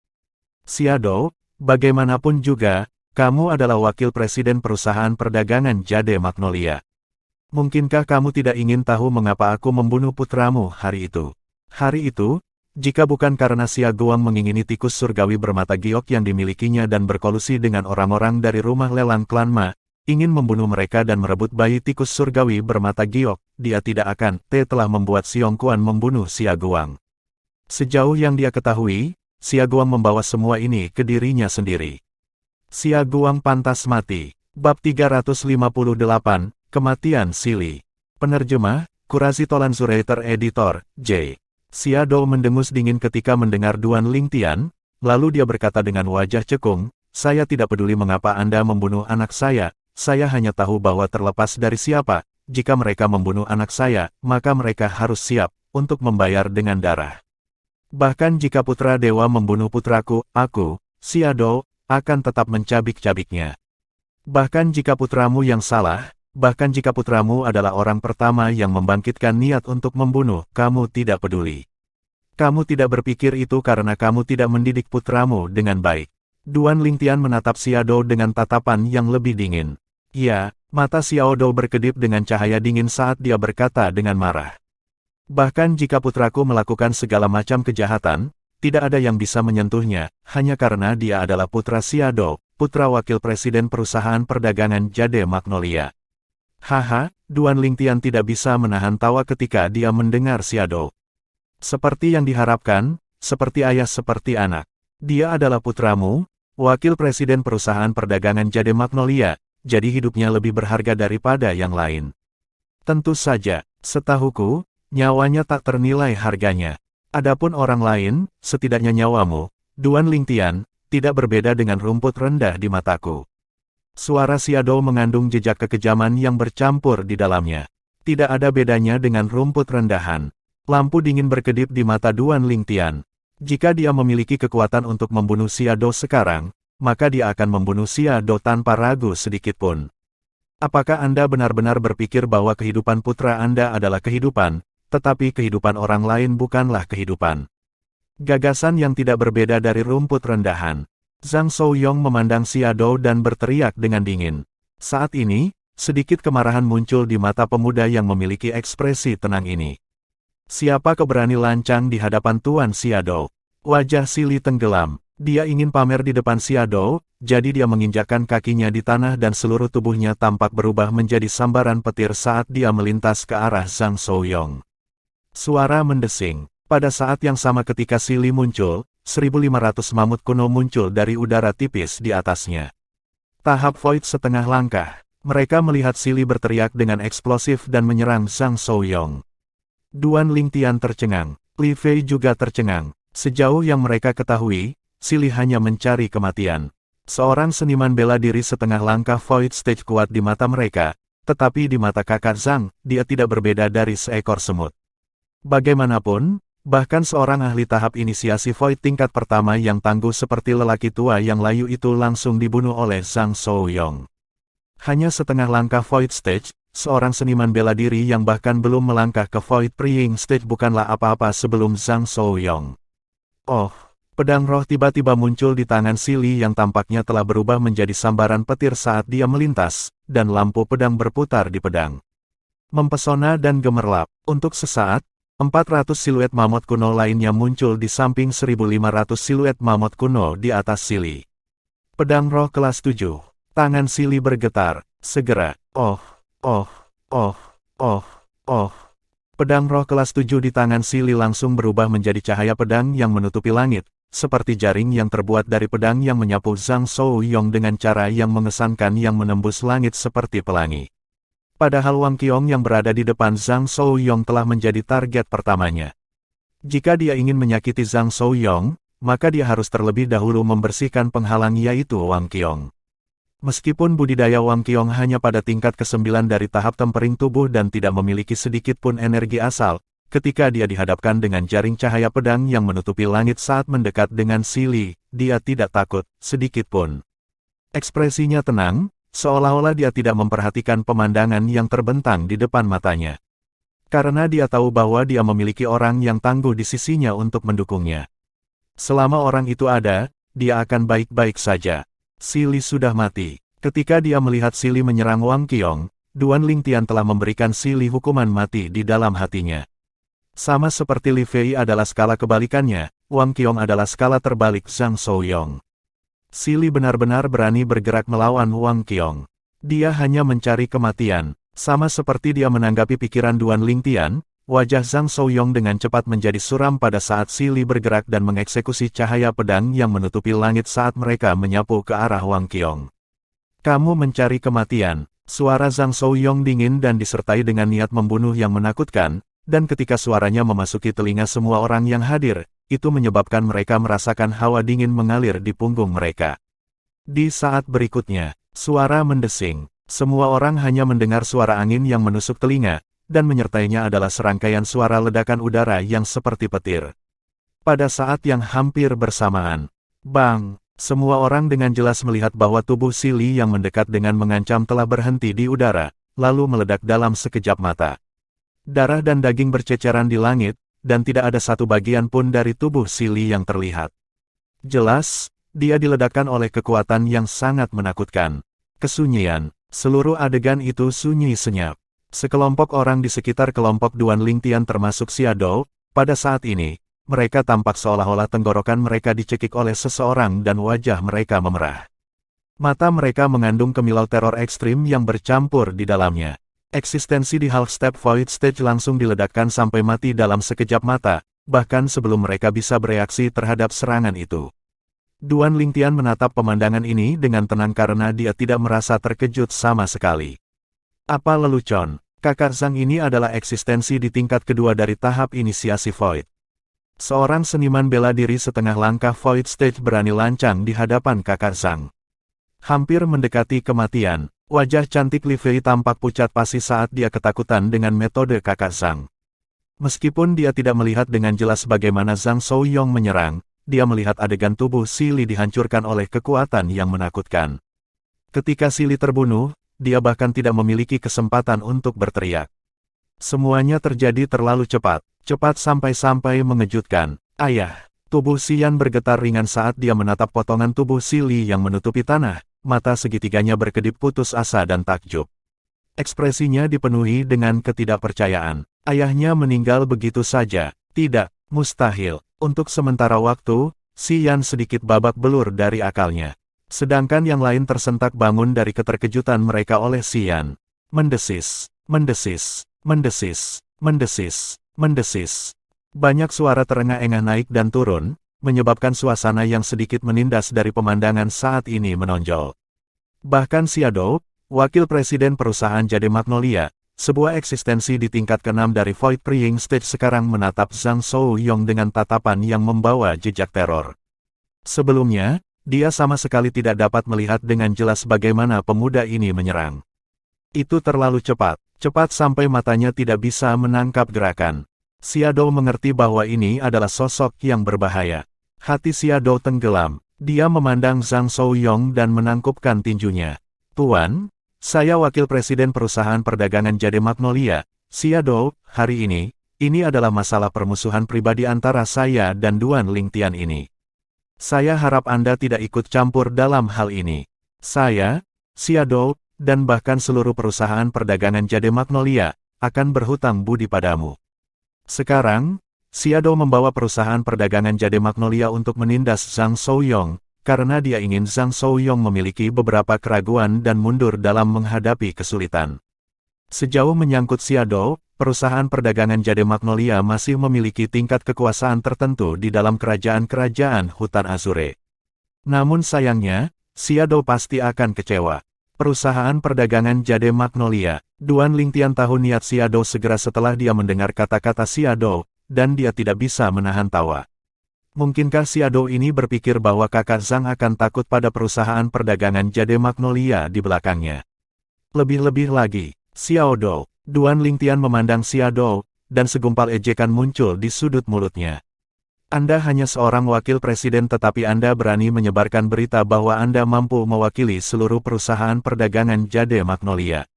Xia Dou, bagaimanapun juga, kamu adalah wakil presiden perusahaan perdagangan Jade Magnolia. Mungkinkah kamu tidak ingin tahu mengapa aku membunuh putramu hari itu? Hari itu, jika bukan karena Xia Guang mengingini tikus surgawi bermata giok yang dimilikinya dan berkolusi dengan orang-orang dari rumah lelang klan Ma, ingin membunuh mereka dan merebut bayi tikus surgawi bermata giok, dia tidak akan telah membuat Xiong Quan membunuh Xia Guang. Sejauh yang dia ketahui, Xia Guang membawa semua ini ke dirinya sendiri. Xia Guang pantas mati. Bab 358, Kematian Sili. Penerjemah, Kurasi Tolanzurator Editor, J. Xia Dou mendengus dingin ketika mendengar Duan Lingtian, lalu dia berkata dengan wajah cekung, saya tidak peduli mengapa Anda membunuh anak saya hanya tahu bahwa terlepas dari siapa, jika mereka membunuh anak saya, maka mereka harus siap untuk membayar dengan darah. Bahkan jika putra dewa membunuh putraku, aku, Xia Dou, akan tetap mencabik-cabiknya. Bahkan jika putramu yang salah, bahkan jika putramu adalah orang pertama yang membangkitkan niat untuk membunuh, kamu tidak peduli. Kamu tidak berpikir itu karena kamu tidak mendidik putramu dengan baik. Duan Lingtian menatap Xia Dou dengan tatapan yang lebih dingin. Ya, mata Xiao Dou berkedip dengan cahaya dingin saat dia berkata dengan marah. Bahkan jika putraku melakukan segala macam kejahatan, tidak ada yang bisa menyentuhnya, hanya karena dia adalah putra Xia Dou, putra wakil presiden perusahaan perdagangan Jade Magnolia. Haha, Duan Lingtian tidak bisa menahan tawa ketika dia mendengar Xia Dou. Seperti yang diharapkan, seperti ayah seperti anak. Dia adalah putramu, wakil presiden perusahaan perdagangan Jade Magnolia, jadi hidupnya lebih berharga daripada yang lain. Tentu saja, setahuku, nyawanya tak ternilai harganya. Adapun orang lain, setidaknya nyawamu, Duan Lingtian, tidak berbeda dengan rumput rendah di mataku. Suara Xia Dou mengandung jejak kekejaman yang bercampur di dalamnya. Tidak ada bedanya dengan rumput rendahan. Lampu dingin berkedip di mata Duan Lingtian. Jika dia memiliki kekuatan untuk membunuh Xia Dou sekarang, maka dia akan membunuh Xia Dou tanpa ragu sedikitpun. Apakah Anda benar-benar berpikir bahwa kehidupan putra Anda adalah kehidupan, tetapi kehidupan orang lain bukanlah kehidupan? Gagasan yang tidak berbeda dari rumput rendahan. Zhang Shouyong memandang Xia Dou dan berteriak dengan dingin. Saat ini, sedikit kemarahan muncul di mata pemuda yang memiliki ekspresi tenang ini. Siapa keberani lancang di hadapan Tuan Xia Dou? Wajah Sili tenggelam. Dia ingin pamer di depan Xia Dou, jadi dia menginjakkan kakinya di tanah dan seluruh tubuhnya tampak berubah menjadi sambaran petir saat dia melintas ke arah Zhang Shouyong. Suara mendesing. Pada saat yang sama ketika Sili muncul, 1.500 mamut kuno muncul dari udara tipis di atasnya. Tahap Void setengah langkah. Mereka melihat Sili berteriak dengan eksplosif dan menyerang Zhang Shouyong. Duan Lingtian tercengang. Li Fei juga tercengang. Sejauh yang mereka ketahui, Sili hanya mencari kematian. Seorang seniman bela diri setengah langkah Void Stage kuat di mata mereka, tetapi di mata kakak Zhang, dia tidak berbeda dari seekor semut. Bagaimanapun, Bahkan seorang ahli tahap inisiasi Void tingkat pertama yang tangguh seperti lelaki tua yang layu itu langsung dibunuh oleh Zhang Souyong. Hanya setengah langkah Void Stage, seorang seniman bela diri yang bahkan belum melangkah ke Void Praying Stage bukanlah apa-apa sebelum Zhang Souyong. Oh, pedang roh tiba-tiba muncul di tangan Si Li yang tampaknya telah berubah menjadi sambaran petir saat dia melintas, dan lampu pedang berputar di pedang. Mempesona dan gemerlap, untuk sesaat, 400 siluet mamut kuno lainnya muncul di samping 1.500 siluet mamut kuno di atas Si Li. Pedang roh kelas 7. Tangan Si Li bergetar, segera, oh. Pedang roh kelas 7 di tangan Si Li langsung berubah menjadi cahaya pedang yang menutupi langit, seperti jaring yang terbuat dari pedang yang menyapu Zhang Souyong dengan cara yang mengesankan yang menembus langit seperti pelangi. Padahal Wang Qiong yang berada di depan Zhang Souyong telah menjadi target pertamanya. Jika dia ingin menyakiti Zhang Souyong, maka dia harus terlebih dahulu membersihkan penghalang yaitu Wang Qiong. Meskipun budidaya Wang Qiong hanya pada tingkat ke-9 dari tahap tempering tubuh dan tidak memiliki sedikit pun energi asal, ketika dia dihadapkan dengan jaring cahaya pedang yang menutupi langit saat mendekat dengan Si Li, dia tidak takut, sedikit pun. Ekspresinya tenang, seolah-olah dia tidak memperhatikan pemandangan yang terbentang di depan matanya. Karena dia tahu bahwa dia memiliki orang yang tangguh di sisinya untuk mendukungnya. Selama orang itu ada, dia akan baik-baik saja. Si Li sudah mati. Ketika dia melihat Si Li menyerang Wang Qiong, Duan Lingtian telah memberikan Si Li hukuman mati di dalam hatinya. Sama seperti Li Fei adalah skala kebalikannya, Wang Qiong adalah skala terbalik Zhang Souyong. Si Li benar-benar berani bergerak melawan Wang Qiong. Dia hanya mencari kematian. Sama seperti dia menanggapi pikiran Duan Lingtian, wajah Zhang Souyong dengan cepat menjadi suram pada saat Si Li bergerak dan mengeksekusi cahaya pedang yang menutupi langit saat mereka menyapu ke arah Wang Qiong. Kamu mencari kematian. Suara Zhang Souyong dingin dan disertai dengan niat membunuh yang menakutkan, dan ketika suaranya memasuki telinga semua orang yang hadir, itu menyebabkan mereka merasakan hawa dingin mengalir di punggung mereka. Di saat berikutnya, suara mendesing. Semua orang hanya mendengar suara angin yang menusuk telinga, dan menyertainya adalah serangkaian suara ledakan udara yang seperti petir. Pada saat yang hampir bersamaan, bang, semua orang dengan jelas melihat bahwa tubuh Si Li yang mendekat dengan mengancam telah berhenti di udara, lalu meledak dalam sekejap mata. Darah dan daging berceceran di langit, dan tidak ada satu bagian pun dari tubuh Si Li yang terlihat. Jelas, dia diledakkan oleh kekuatan yang sangat menakutkan. Kesunyian, seluruh adegan itu sunyi senyap. Sekelompok orang di sekitar kelompok Duan Lingtian termasuk Xiaodou, pada saat ini, mereka tampak seolah-olah tenggorokan mereka dicekik oleh seseorang dan wajah mereka memerah. Mata mereka mengandung kemilau teror ekstrim yang bercampur di dalamnya. Eksistensi di Half Step Void Stage langsung diledakkan sampai mati dalam sekejap mata, bahkan sebelum mereka bisa bereaksi terhadap serangan itu. Duan Lingtian menatap pemandangan ini dengan tenang karena dia tidak merasa terkejut sama sekali. Apa lelucon, kakak Zhang ini adalah eksistensi di tingkat kedua dari tahap inisiasi Void. Seorang seniman bela diri setengah langkah Void Stage berani lancang di hadapan kakak Zhang. Hampir mendekati kematian, wajah cantik Li Fei tampak pucat pasi saat dia ketakutan dengan metode kakak Zhang. Meskipun dia tidak melihat dengan jelas bagaimana Zhang Souyong menyerang, dia melihat adegan tubuh Si Li dihancurkan oleh kekuatan yang menakutkan. Ketika Si Li terbunuh, dia bahkan tidak memiliki kesempatan untuk berteriak. Semuanya terjadi terlalu cepat, cepat sampai-sampai mengejutkan. Ayah, tubuh Xian bergetar ringan saat dia menatap potongan tubuh Si Li yang menutupi tanah, mata segitiganya berkedip putus asa dan takjub. Ekspresinya dipenuhi dengan ketidakpercayaan. Ayahnya meninggal begitu saja. Tidak, mustahil. Untuk sementara waktu, Xian sedikit babak belur dari akalnya. Sedangkan yang lain tersentak bangun dari keterkejutan mereka oleh Xian. Mendesis, mendesis, mendesis, mendesis, mendesis. Banyak suara terengah-engah naik dan turun, menyebabkan suasana yang sedikit menindas dari pemandangan saat ini menonjol. Bahkan Xiaodou, wakil presiden perusahaan Jade Magnolia, sebuah eksistensi di tingkat ke-6 dari Void Praying Stage sekarang menatap Zhang Souyong dengan tatapan yang membawa jejak teror. Sebelumnya, dia sama sekali tidak dapat melihat dengan jelas bagaimana pemuda ini menyerang. Itu terlalu cepat, cepat sampai matanya tidak bisa menangkap gerakan. Xiaodou mengerti bahwa ini adalah sosok yang berbahaya. Hati Xiaodou tenggelam. Dia memandang Zhang Shouyong dan menangkupkan tinjunya. Tuan, saya wakil presiden perusahaan perdagangan Jade Magnolia. Xiaodou, hari ini adalah masalah permusuhan pribadi antara saya dan Duan Lingtian ini. Saya harap Anda tidak ikut campur dalam hal ini. Saya, Xiaodou, dan bahkan seluruh perusahaan perdagangan Jade Magnolia, akan berhutang budi padamu. Sekarang, Xiaodou membawa perusahaan perdagangan Jade Magnolia untuk menindas Zhang Shouyong, karena dia ingin Zhang Shouyong memiliki beberapa keraguan dan mundur dalam menghadapi kesulitan. Sejauh menyangkut Xiaodou, perusahaan perdagangan Jade Magnolia masih memiliki tingkat kekuasaan tertentu di dalam kerajaan-kerajaan hutan Azure. Namun sayangnya, Xiaodou pasti akan kecewa. Perusahaan perdagangan Jade Magnolia. Duan Lingtian tahu niat Xiaodou segera setelah dia mendengar kata-kata Xiaodou, dan dia tidak bisa menahan tawa. Mungkinkah Xiaodou ini berpikir bahwa kakak Zhang akan takut pada perusahaan perdagangan Jade Magnolia di belakangnya? Lebih-lebih lagi, Xiaodou. Duan Lingtian memandang Xiaodou, dan segumpal ejekan muncul di sudut mulutnya. Anda hanya seorang wakil presiden tetapi Anda berani menyebarkan berita bahwa Anda mampu mewakili seluruh perusahaan perdagangan Jade Magnolia.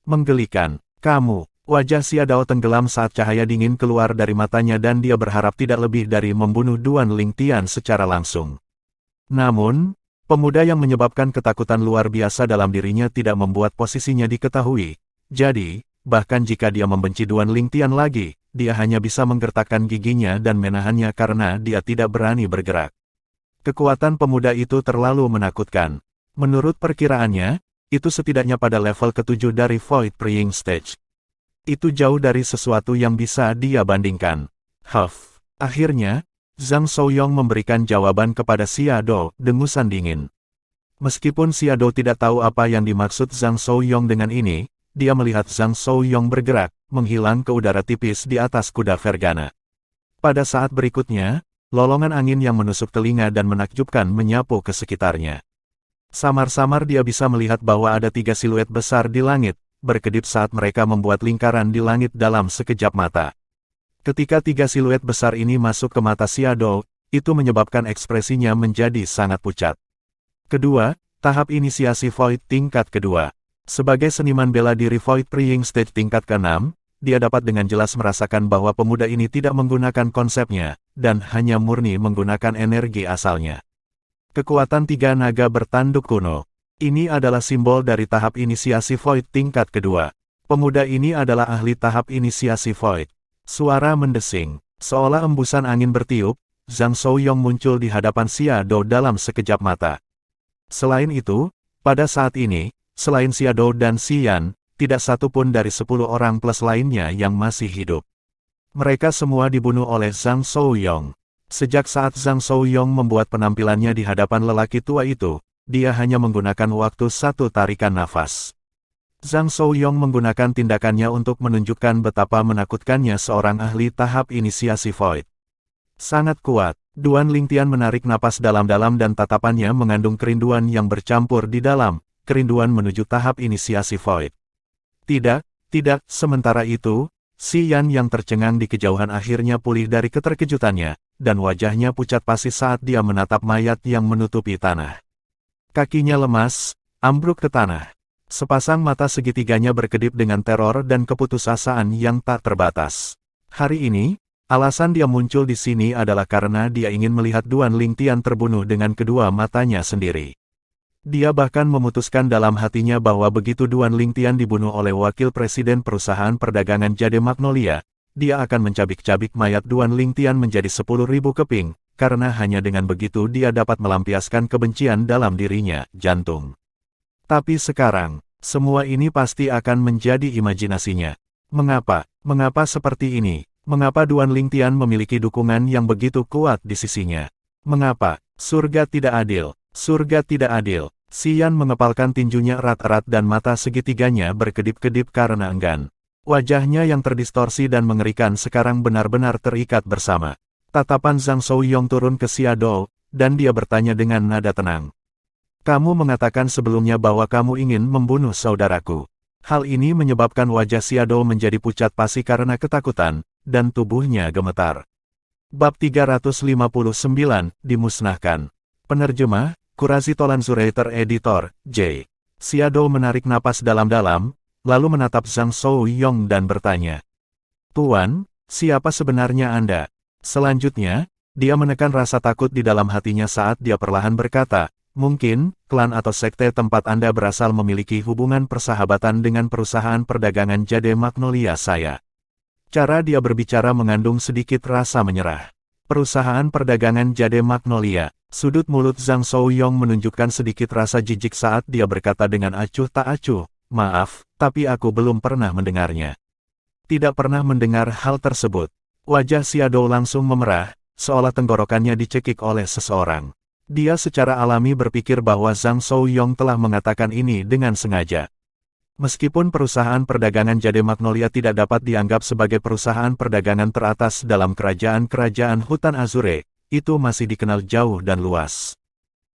Menggelikan. Kamu. Wajah Xiaodou tenggelam saat cahaya dingin keluar dari matanya dan dia berharap tidak lebih dari membunuh Duan Lingtian secara langsung. Namun, pemuda yang menyebabkan ketakutan luar biasa dalam dirinya tidak membuat posisinya diketahui. Jadi, bahkan jika dia membenci Duan Lingtian lagi, dia hanya bisa menggertakkan giginya dan menahannya karena dia tidak berani bergerak. Kekuatan pemuda itu terlalu menakutkan. Menurut perkiraannya, itu setidaknya pada level ke-7 dari Void Praying Stage. Itu jauh dari sesuatu yang bisa dia bandingkan. Akhirnya, Zhang Shouyong memberikan jawaban kepada Xiaodou, dengusan dingin. Meskipun Xiaodou tidak tahu apa yang dimaksud Zhang Shouyong dengan ini, dia melihat Zhang Shouyong bergerak, menghilang ke udara tipis di atas kuda Vergana. Pada saat berikutnya, lolongan angin yang menusuk telinga dan menakjubkan menyapu ke sekitarnya. Samar-samar dia bisa melihat bahwa ada 3 siluet besar di langit, berkedip saat mereka membuat lingkaran di langit dalam sekejap mata. Ketika 3 siluet besar ini masuk ke mata Xiaodou, itu menyebabkan ekspresinya menjadi sangat pucat. Kedua, tahap inisiasi Void tingkat kedua. Sebagai seniman bela diri Void Praying Stage tingkat ke-6, dia dapat dengan jelas merasakan bahwa pemuda ini tidak menggunakan konsepnya, dan hanya murni menggunakan energi asalnya. Kekuatan 3 naga bertanduk kuno. Ini adalah simbol dari tahap inisiasi Void tingkat kedua. Pemuda ini adalah ahli tahap inisiasi Void. Suara mendesing, seolah embusan angin bertiup, Zhang Shouyong muncul di hadapan Xiaodou dalam sekejap mata. Selain itu, pada saat ini, selain Xiaodou dan Xian, tidak satu pun dari 10 orang plus lainnya yang masih hidup. Mereka semua dibunuh oleh Zhang Shouyong. Sejak saat Zhang Shouyong membuat penampilannya di hadapan lelaki tua itu, dia hanya menggunakan waktu 1 tarikan nafas. Zhang Shouyong menggunakan tindakannya untuk menunjukkan betapa menakutkannya seorang ahli tahap inisiasi Void. Sangat kuat, Duan Lingtian menarik napas dalam-dalam dan tatapannya mengandung kerinduan yang bercampur di dalam, kerinduan menuju tahap inisiasi Void. Tidak, sementara itu, Xian yang tercengang di kejauhan akhirnya pulih dari keterkejutannya, dan wajahnya pucat pasi saat dia menatap mayat yang menutupi tanah. Kakinya lemas, ambruk ke tanah. Sepasang mata segitiganya berkedip dengan teror dan keputusasaan yang tak terbatas. Hari ini, alasan dia muncul di sini adalah karena dia ingin melihat Duan Lingtian terbunuh dengan kedua matanya sendiri. Dia bahkan memutuskan dalam hatinya bahwa begitu Duan Lingtian dibunuh oleh wakil presiden perusahaan perdagangan Jade Magnolia, dia akan mencabik-cabik mayat Duan Lingtian menjadi 10.000 keping, karena hanya dengan begitu dia dapat melampiaskan kebencian dalam dirinya, jantung. Tapi sekarang, semua ini pasti akan menjadi imajinasinya. Mengapa seperti ini? Mengapa Duan Lingtian memiliki dukungan yang begitu kuat di sisinya? Mengapa? Surga tidak adil. Surga tidak adil. Xian mengepalkan tinjunya erat-erat dan mata segitiganya berkedip-kedip karena enggan. Wajahnya yang terdistorsi dan mengerikan sekarang benar-benar terikat bersama. Tatapan Zhang Shouyong turun ke Xiaodou, dan dia bertanya dengan nada tenang. Kamu mengatakan sebelumnya bahwa kamu ingin membunuh saudaraku. Hal ini menyebabkan wajah Xiaodou menjadi pucat pasi karena ketakutan, dan tubuhnya gemetar. Bab 359, dimusnahkan. Penerjemah, Kurazi Tolanzurator Editor, J. Xiaodou menarik napas dalam-dalam, lalu menatap Zhang Shouyong dan bertanya. Tuan, siapa sebenarnya Anda? Selanjutnya, dia menekan rasa takut di dalam hatinya saat dia perlahan berkata, mungkin, klan atau sekte tempat Anda berasal memiliki hubungan persahabatan dengan perusahaan perdagangan Jade Magnolia saya. Cara dia berbicara mengandung sedikit rasa menyerah. Perusahaan perdagangan Jade Magnolia. Sudut mulut Zhang Shouyong menunjukkan sedikit rasa jijik saat dia berkata dengan acuh tak acuh, maaf, tapi aku belum pernah mendengarnya. Tidak pernah mendengar hal tersebut. Wajah Xiaodou langsung memerah, seolah tenggorokannya dicekik oleh seseorang. Dia secara alami berpikir bahwa Zhang Shouyong telah mengatakan ini dengan sengaja. Meskipun perusahaan perdagangan Jade Magnolia tidak dapat dianggap sebagai perusahaan perdagangan teratas dalam kerajaan-kerajaan Hutan Azure, itu masih dikenal jauh dan luas.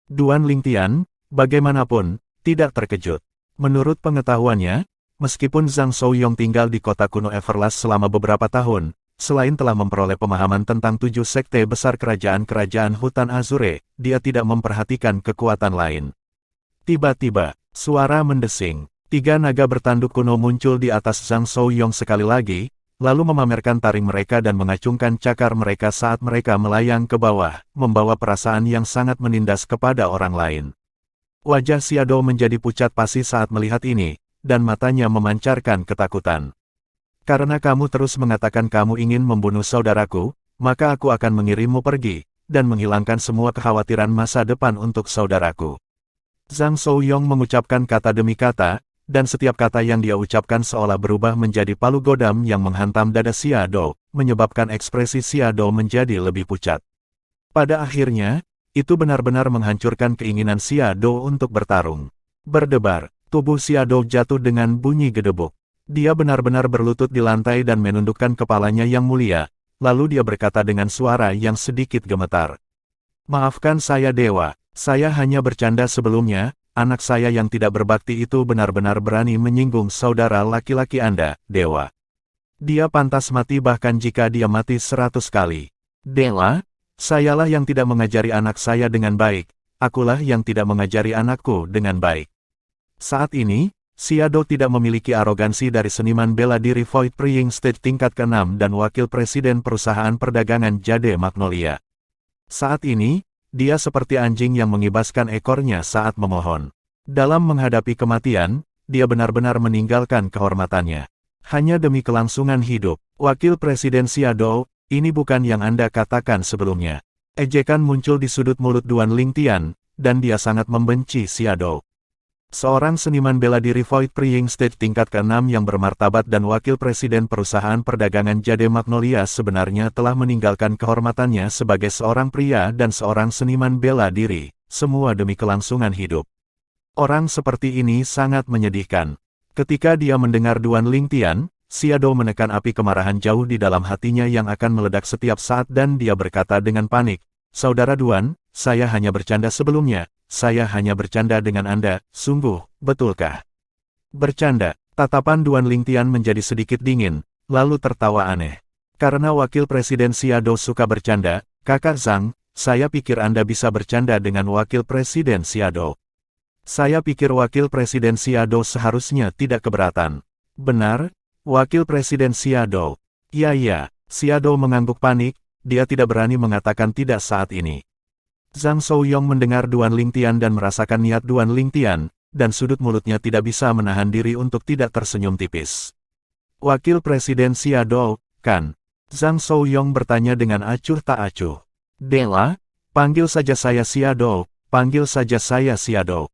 Duan Lingtian, bagaimanapun, tidak terkejut. Menurut pengetahuannya, meskipun Zhang Shouyong tinggal di kota kuno Everlast selama beberapa tahun, selain telah memperoleh pemahaman tentang 7 sekte besar kerajaan-kerajaan Hutan Azure, dia tidak memperhatikan kekuatan lain. Tiba-tiba, suara mendesing. 3 naga bertanduk kuno muncul di atas Zhang Shouyong sekali lagi, lalu memamerkan taring mereka dan mengacungkan cakar mereka saat mereka melayang ke bawah, membawa perasaan yang sangat menindas kepada orang lain. Wajah Xiaodou menjadi pucat pasi saat melihat ini, dan matanya memancarkan ketakutan. Karena kamu terus mengatakan kamu ingin membunuh saudaraku, maka aku akan mengirimmu pergi, dan menghilangkan semua kekhawatiran masa depan untuk saudaraku. Zhang Shouyong mengucapkan kata demi kata, dan setiap kata yang dia ucapkan seolah berubah menjadi palu godam yang menghantam dada Xiaodou, menyebabkan ekspresi Xiaodou menjadi lebih pucat. Pada akhirnya, itu benar-benar menghancurkan keinginan Xiaodou untuk bertarung. Berdebar, tubuh Xiaodou jatuh dengan bunyi gedebuk. Dia benar-benar berlutut di lantai dan menundukkan kepalanya yang mulia, lalu dia berkata dengan suara yang sedikit gemetar. Maafkan saya Dewa, saya hanya bercanda sebelumnya. Anak saya yang tidak berbakti itu benar-benar berani menyinggung saudara laki-laki Anda, Dewa. Dia pantas mati bahkan jika dia mati 100 kali. Dewa, sayalah yang tidak mengajari anak saya dengan baik, akulah yang tidak mengajari anakku dengan baik. Saat ini, Xiaodou tidak memiliki arogansi dari seniman bela diri Void Praying Stage tingkat ke-6 dan wakil presiden perusahaan perdagangan Jade Magnolia. Saat ini, dia seperti anjing yang mengibaskan ekornya saat memohon. Dalam menghadapi kematian, dia benar-benar meninggalkan kehormatannya. Hanya demi kelangsungan hidup. Wakil Presiden Xiaodou, ini bukan yang Anda katakan sebelumnya. Ejekan muncul di sudut mulut Duan Lingtian, dan dia sangat membenci Xiaodou. Seorang seniman bela diri Void Praying Stage tingkat ke-6 yang bermartabat dan wakil presiden perusahaan perdagangan Jade Magnolia sebenarnya telah meninggalkan kehormatannya sebagai seorang pria dan seorang seniman bela diri, semua demi kelangsungan hidup. Orang seperti ini sangat menyedihkan. Ketika dia mendengar Duan Lingtian, Xiaodou menekan api kemarahan jauh di dalam hatinya yang akan meledak setiap saat dan dia berkata dengan panik, Saudara Duan, saya hanya bercanda sebelumnya. Saya hanya bercanda dengan Anda, sungguh, betulkah? Bercanda, tatapan Duan Lingtian menjadi sedikit dingin, lalu tertawa aneh. Karena wakil presiden Xiaodou suka bercanda, Kakak Zhang, saya pikir Anda bisa bercanda dengan wakil presiden Xiaodou. Saya pikir wakil presiden Xiaodou seharusnya tidak keberatan. Benar, wakil presiden Xiaodou. Ya, Xiaodou mengangguk panik, dia tidak berani mengatakan tidak saat ini. Zhang Shouyong mendengar Duan Lingtian dan merasakan niat Duan Lingtian, dan sudut mulutnya tidak bisa menahan diri untuk tidak tersenyum tipis. Wakil Presiden Xiaodou, kan? Zhang Shouyong bertanya dengan acuh tak acuh. Dewa, panggil saja saya Xiaodou, panggil saja saya Xiaodou.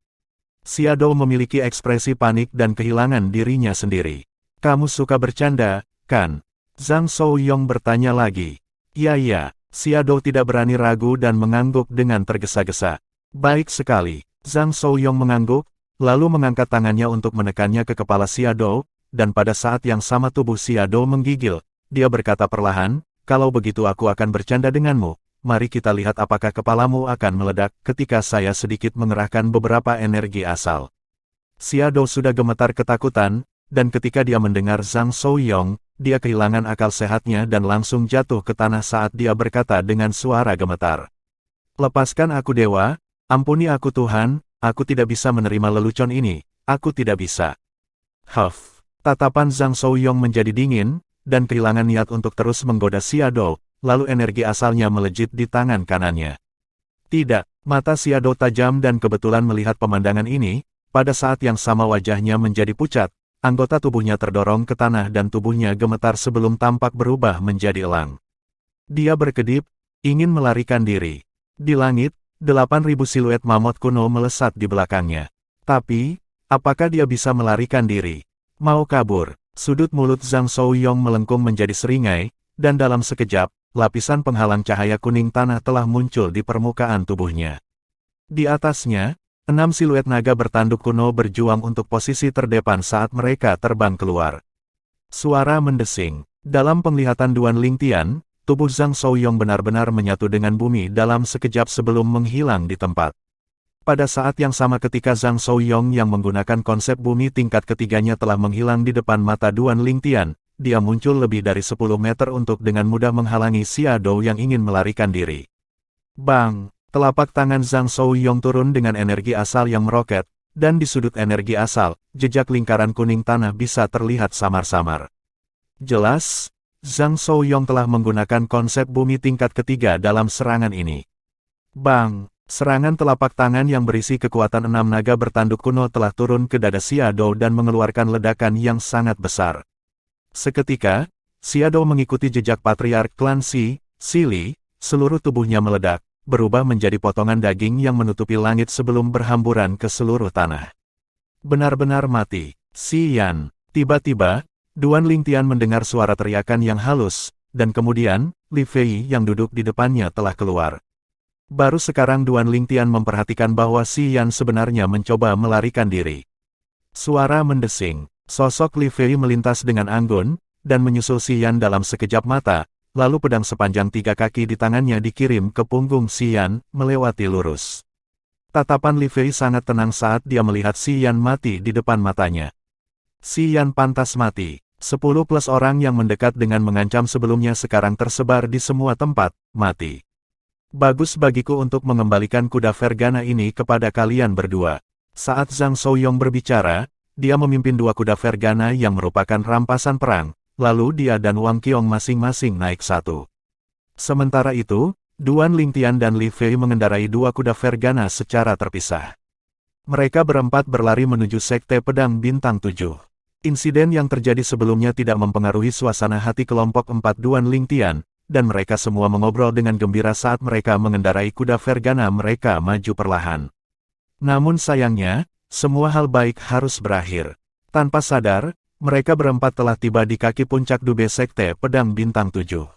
Xiaodou memiliki ekspresi panik dan kehilangan dirinya sendiri. Kamu suka bercanda, kan? Zhang Shouyong bertanya lagi. Ya. Xiaodou tidak berani ragu dan mengangguk dengan tergesa-gesa. Baik sekali. Zhang Shouyong mengangguk, lalu mengangkat tangannya untuk menekannya ke kepala Xiaodou, dan pada saat yang sama tubuh Xiaodou menggigil. Dia berkata perlahan, kalau begitu aku akan bercanda denganmu. Mari kita lihat apakah kepalamu akan meledak ketika saya sedikit mengerahkan beberapa energi asal. Xiaodou sudah gemetar ketakutan, dan ketika dia mendengar Zhang Souyong, dia kehilangan akal sehatnya dan langsung jatuh ke tanah saat dia berkata dengan suara gemetar. Lepaskan aku dewa, ampuni aku Tuhan, aku tidak bisa menerima lelucon ini, aku tidak bisa. Huff. Tatapan Zhang Souyong menjadi dingin, dan kehilangan niat untuk terus menggoda Xiaodou, lalu energi asalnya melejit di tangan kanannya. Tidak, mata Xiaodou tajam dan kebetulan melihat pemandangan ini, pada saat yang sama wajahnya menjadi pucat, anggota tubuhnya terdorong ke tanah dan tubuhnya gemetar sebelum tampak berubah menjadi elang. Dia berkedip, ingin melarikan diri. Di langit, 8.000 siluet mamut kuno melesat di belakangnya. Tapi, apakah dia bisa melarikan diri? Mau kabur? Sudut mulut Zhang Souyong melengkung menjadi seringai, dan dalam sekejap, lapisan penghalang cahaya kuning tanah telah muncul di permukaan tubuhnya. Di atasnya, 6 siluet naga bertanduk kuno berjuang untuk posisi terdepan saat mereka terbang keluar. Suara mendesing. Dalam penglihatan Duan Lingtian, tubuh Zhang Souyong benar-benar menyatu dengan bumi dalam sekejap sebelum menghilang di tempat. Pada saat yang sama ketika Zhang Souyong yang menggunakan konsep bumi tingkat ketiganya telah menghilang di depan mata Duan Lingtian, dia muncul lebih dari 10 meter untuk dengan mudah menghalangi Xiaodou yang ingin melarikan diri. Bang! Telapak tangan Zhang Souyong turun dengan energi asal yang meroket, dan di sudut energi asal, jejak lingkaran kuning tanah bisa terlihat samar-samar. Jelas, Zhang Souyong telah menggunakan konsep bumi tingkat ketiga dalam serangan ini. Bang! Serangan telapak tangan yang berisi kekuatan 6 naga bertanduk kuno telah turun ke dada Xiaodou dan mengeluarkan ledakan yang sangat besar. Seketika, Xiaodou mengikuti jejak patriark klan Xi Li, seluruh tubuhnya meledak, berubah menjadi potongan daging yang menutupi langit sebelum berhamburan ke seluruh tanah. Benar-benar mati. Xian. Tiba-tiba, Duan Lingtian mendengar suara teriakan yang halus, dan kemudian, Li Fei yang duduk di depannya telah keluar. Baru sekarang Duan Lingtian memperhatikan bahwa Xian sebenarnya mencoba melarikan diri. Suara mendesing. Sosok Li Fei melintas dengan anggun, dan menyusul Xian dalam sekejap mata, lalu pedang sepanjang 3 kaki di tangannya dikirim ke punggung Xian, melewati lurus. Tatapan Li Fei sangat tenang saat dia melihat Xian mati di depan matanya. Xian pantas mati. 10+ orang yang mendekat dengan mengancam sebelumnya sekarang tersebar di semua tempat, mati. Bagus bagiku untuk mengembalikan kuda Vergana ini kepada kalian berdua. Saat Zhang Souyong berbicara, dia memimpin 2 kuda Vergana yang merupakan rampasan perang, lalu dia dan Wang Qiong masing-masing naik 1. Sementara itu, Duan Lingtian dan Li Fei mengendarai 2 kuda Vergana secara terpisah. Mereka berempat berlari menuju Sekte Pedang Bintang 7. Insiden yang terjadi sebelumnya tidak mempengaruhi suasana hati kelompok 4 Duan Lingtian, dan mereka semua mengobrol dengan gembira saat mereka mengendarai kuda Vergana mereka maju perlahan. Namun sayangnya, semua hal baik harus berakhir. Tanpa sadar, mereka berempat telah tiba di kaki puncak Dube Sekte Pedang Bintang 7.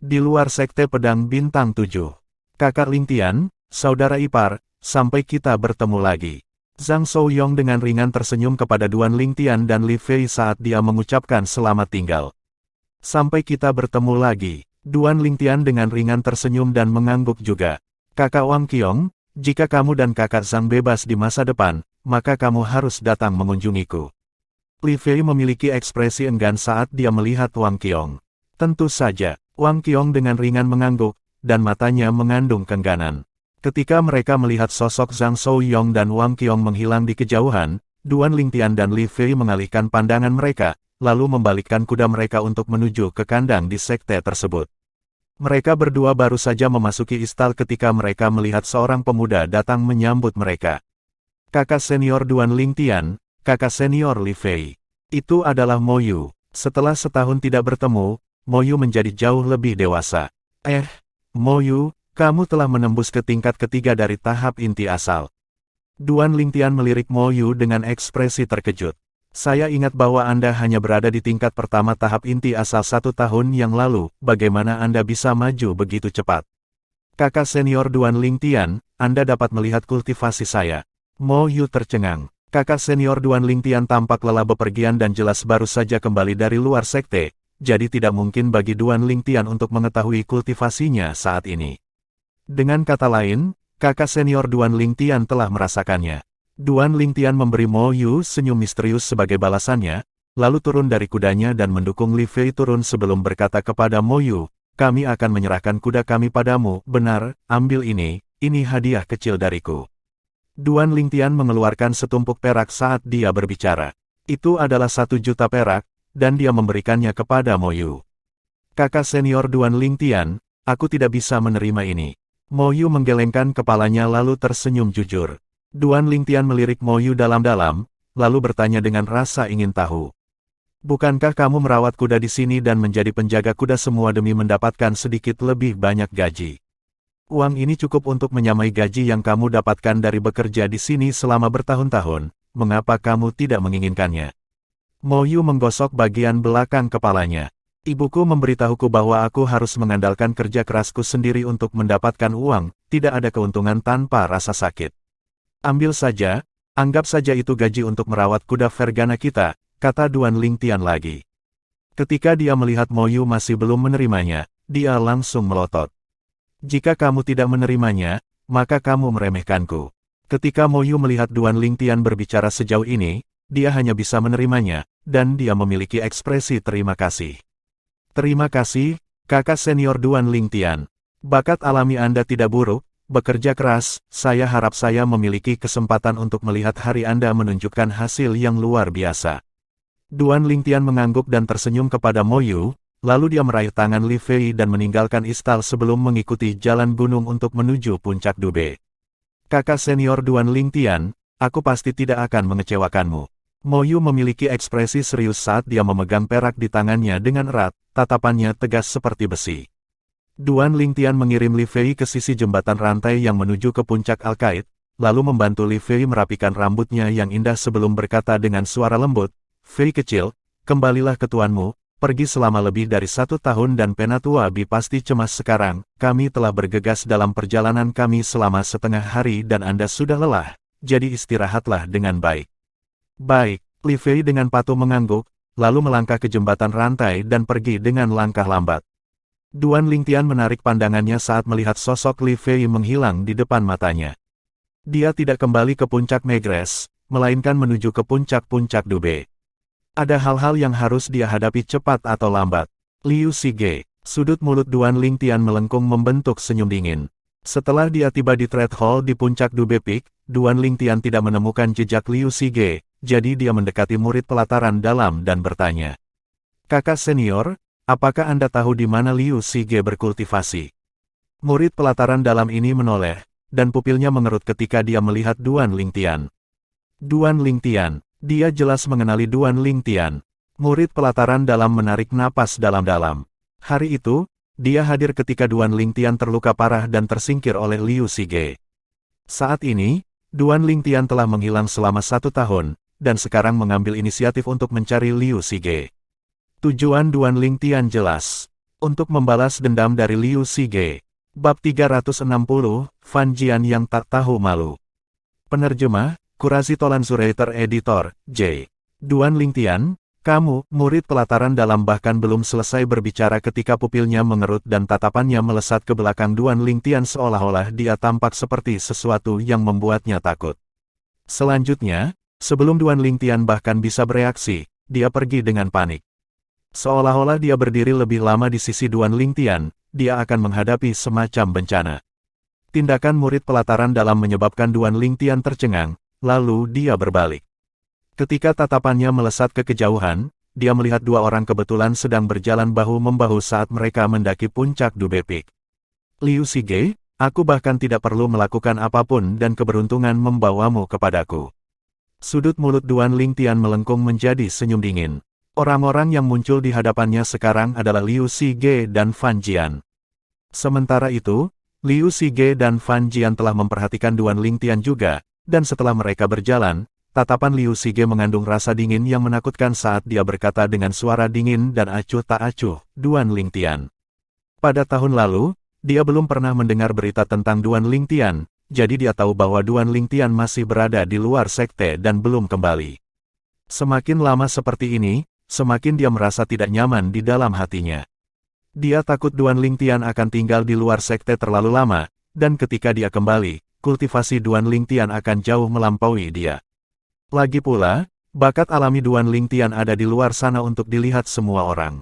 Di luar Sekte Pedang Bintang 7. Kakak Lingtian, saudara ipar, sampai kita bertemu lagi. Zhang Souyong dengan ringan tersenyum kepada Duan Lingtian dan Li Fei saat dia mengucapkan selamat tinggal. Sampai kita bertemu lagi. Duan Lingtian dengan ringan tersenyum dan mengangguk juga. Kakak Wang Qiong, jika kamu dan kakak Zhang bebas di masa depan, maka kamu harus datang mengunjungiku. Li Fei memiliki ekspresi enggan saat dia melihat Wang Qiong. Tentu saja, Wang Qiong dengan ringan mengangguk, dan matanya mengandung keengganan. Ketika mereka melihat sosok Zhang Souyong dan Wang Qiong menghilang di kejauhan, Duan Lingtian dan Li Fei mengalihkan pandangan mereka, lalu membalikkan kuda mereka untuk menuju ke kandang di sekte tersebut. Mereka berdua baru saja memasuki istal ketika mereka melihat seorang pemuda datang menyambut mereka. Kakak senior Duan Lingtian, kakak senior Li Fei. Itu adalah Mo Yu. Setelah setahun tidak bertemu, Mo Yu menjadi jauh lebih dewasa. Mo Yu, kamu telah menembus ke tingkat ketiga dari tahap inti asal. Duan Lingtian melirik Mo Yu dengan ekspresi terkejut. Saya ingat bahwa Anda hanya berada di tingkat pertama tahap inti asal 1 tahun yang lalu, bagaimana Anda bisa maju begitu cepat? Kakak senior Duan Lingtian, Anda dapat melihat kultivasi saya. Mo Yu tercengang. Kakak senior Duan Lingtian tampak lelah bepergian dan jelas baru saja kembali dari luar sekte, jadi tidak mungkin bagi Duan Lingtian untuk mengetahui kultivasinya saat ini. Dengan kata lain, kakak senior Duan Lingtian telah merasakannya. Duan Lingtian memberi Mo Yu senyum misterius sebagai balasannya, lalu turun dari kudanya dan mendukung Li Fei turun sebelum berkata kepada Mo Yu, kami akan menyerahkan kuda kami padamu, benar, ambil ini hadiah kecil dariku. Duan Lingtian mengeluarkan setumpuk perak saat dia berbicara. Itu adalah 1 juta perak, dan dia memberikannya kepada Mo Yu. Kakak senior Duan Lingtian, aku tidak bisa menerima ini. Mo Yu menggelengkan kepalanya lalu tersenyum jujur. Duan Lingtian melirik Mo Yu dalam-dalam, lalu bertanya dengan rasa ingin tahu. Bukankah kamu merawat kuda di sini dan menjadi penjaga kuda semua demi mendapatkan sedikit lebih banyak gaji? Uang ini cukup untuk menyamai gaji yang kamu dapatkan dari bekerja di sini selama bertahun-tahun, mengapa kamu tidak menginginkannya? Mo Yu menggosok bagian belakang kepalanya. Ibuku memberitahuku bahwa aku harus mengandalkan kerja kerasku sendiri untuk mendapatkan uang, tidak ada keuntungan tanpa rasa sakit. Ambil saja, anggap saja itu gaji untuk merawat kuda Vergana kita, kata Duan Lingtian lagi. Ketika dia melihat Mo Yu masih belum menerimanya, dia langsung melotot. Jika kamu tidak menerimanya, maka kamu meremehkanku. Ketika Mo Yu melihat Duan Lingtian berbicara sejauh ini, dia hanya bisa menerimanya, dan dia memiliki ekspresi terima kasih. Terima kasih, kakak senior Duan Lingtian. Bakat alami Anda tidak buruk, bekerja keras, saya harap saya memiliki kesempatan untuk melihat hari Anda menunjukkan hasil yang luar biasa. Duan Lingtian mengangguk dan tersenyum kepada Mo Yu, lalu dia meraih tangan Li Fei dan meninggalkan istal sebelum mengikuti jalan gunung untuk menuju puncak Dube. Kakak senior Duan Lingtian, aku pasti tidak akan mengecewakanmu. Mo Yu memiliki ekspresi serius saat dia memegang perak di tangannya dengan erat, tatapannya tegas seperti besi. Duan Lingtian mengirim Li Fei ke sisi jembatan rantai yang menuju ke puncak Al-Qaid, lalu membantu Li Fei merapikan rambutnya yang indah sebelum berkata dengan suara lembut, Fei kecil, kembalilah ke tuanmu, pergi selama lebih dari 1 tahun dan Penatua Bi pasti cemas sekarang, kami telah bergegas dalam perjalanan kami selama setengah hari dan Anda sudah lelah, jadi istirahatlah dengan baik. Baik, Li Fei dengan patuh mengangguk, lalu melangkah ke jembatan rantai dan pergi dengan langkah lambat. Duan Lingtian menarik pandangannya saat melihat sosok Li Fei menghilang di depan matanya. Dia tidak kembali ke puncak Megrez, melainkan menuju ke puncak-puncak Dube. Ada hal-hal yang harus dia hadapi cepat atau lambat. Liu Sige, sudut mulut Duan Lingtian melengkung membentuk senyum dingin. Setelah dia tiba di Trade Hall di puncak Dube Peak, Duan Lingtian tidak menemukan jejak Liu Sige, jadi dia mendekati murid pelataran dalam dan bertanya. Kakak senior, apakah Anda tahu di mana Liu Sige berkultivasi? Murid pelataran dalam ini menoleh, dan pupilnya mengerut ketika dia melihat Duan Lingtian. Duan Lingtian. Dia jelas mengenali Duan Lingtian. Murid pelataran dalam menarik napas dalam-dalam. Hari itu, dia hadir ketika Duan Lingtian terluka parah dan tersingkir oleh Liu Sige. Saat ini, Duan Lingtian telah menghilang selama 1 tahun, dan sekarang mengambil inisiatif untuk mencari Liu Sige. Tujuan Duan Lingtian jelas. Untuk membalas dendam dari Liu Sige. Bab 360, Fan Jian yang tak tahu malu. Penerjemah, Qurazi Tolanzurator Editor, J. Duan Lingtian, kamu, murid pelataran dalam bahkan belum selesai berbicara ketika pupilnya mengerut dan tatapannya melesat ke belakang Duan Lingtian seolah-olah dia tampak seperti sesuatu yang membuatnya takut. Selanjutnya, sebelum Duan Lingtian bahkan bisa bereaksi, dia pergi dengan panik. Seolah-olah dia berdiri lebih lama di sisi Duan Lingtian, dia akan menghadapi semacam bencana. Tindakan murid pelataran dalam menyebabkan Duan Lingtian tercengang. Lalu dia berbalik. Ketika tatapannya melesat ke kejauhan, dia melihat 2 orang kebetulan sedang berjalan bahu-membahu saat mereka mendaki puncak Dube Peak. Liu Sige, aku bahkan tidak perlu melakukan apapun dan keberuntungan membawamu kepadaku. Sudut mulut Duan Lingtian melengkung menjadi senyum dingin. Orang-orang yang muncul di hadapannya sekarang adalah Liu Sige dan Fan Jian. Sementara itu, Liu Sige dan Fan Jian telah memperhatikan Duan Lingtian juga. Dan setelah mereka berjalan, tatapan Liu Sige mengandung rasa dingin yang menakutkan saat dia berkata dengan suara dingin dan acuh tak acuh, Duan Lingtian. Pada tahun lalu, dia belum pernah mendengar berita tentang Duan Lingtian, jadi dia tahu bahwa Duan Lingtian masih berada di luar sekte dan belum kembali. Semakin lama seperti ini, semakin dia merasa tidak nyaman di dalam hatinya. Dia takut Duan Lingtian akan tinggal di luar sekte terlalu lama, dan ketika dia kembali, kultivasi Duan Lingtian akan jauh melampaui dia. Lagi pula, Bakat alami Duan Lingtian ada di luar sana untuk dilihat semua orang.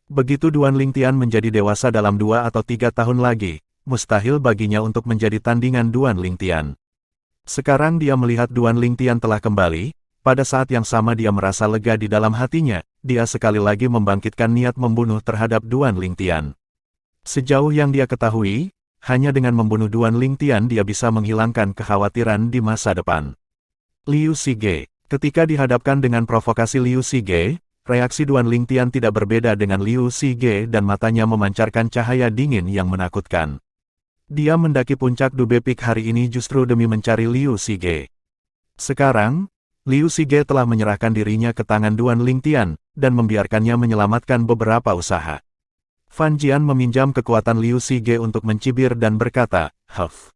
Begitu Duan Lingtian menjadi dewasa dalam 2 atau 3 tahun lagi, mustahil baginya untuk menjadi tandingan Duan Lingtian. Sekarang dia melihat Duan Lingtian telah kembali, pada saat yang sama dia merasa lega di dalam hatinya, dia sekali lagi membangkitkan niat membunuh terhadap Duan Lingtian. Sejauh yang dia ketahui, hanya dengan membunuh Duan Lingtian dia bisa menghilangkan kekhawatiran di masa depan. Liu Sige. Ketika dihadapkan dengan provokasi Liu Sige, reaksi Duan Lingtian tidak berbeda dengan Liu Sige dan matanya memancarkan cahaya dingin yang menakutkan. Dia mendaki puncak Dube Peak hari ini justru demi mencari Liu Sige. Sekarang, Liu Sige telah menyerahkan dirinya ke tangan Duan Lingtian, dan membiarkannya menyelamatkan beberapa usaha. Fan Jian meminjam kekuatan Liu Sige untuk mencibir dan berkata, "Huff.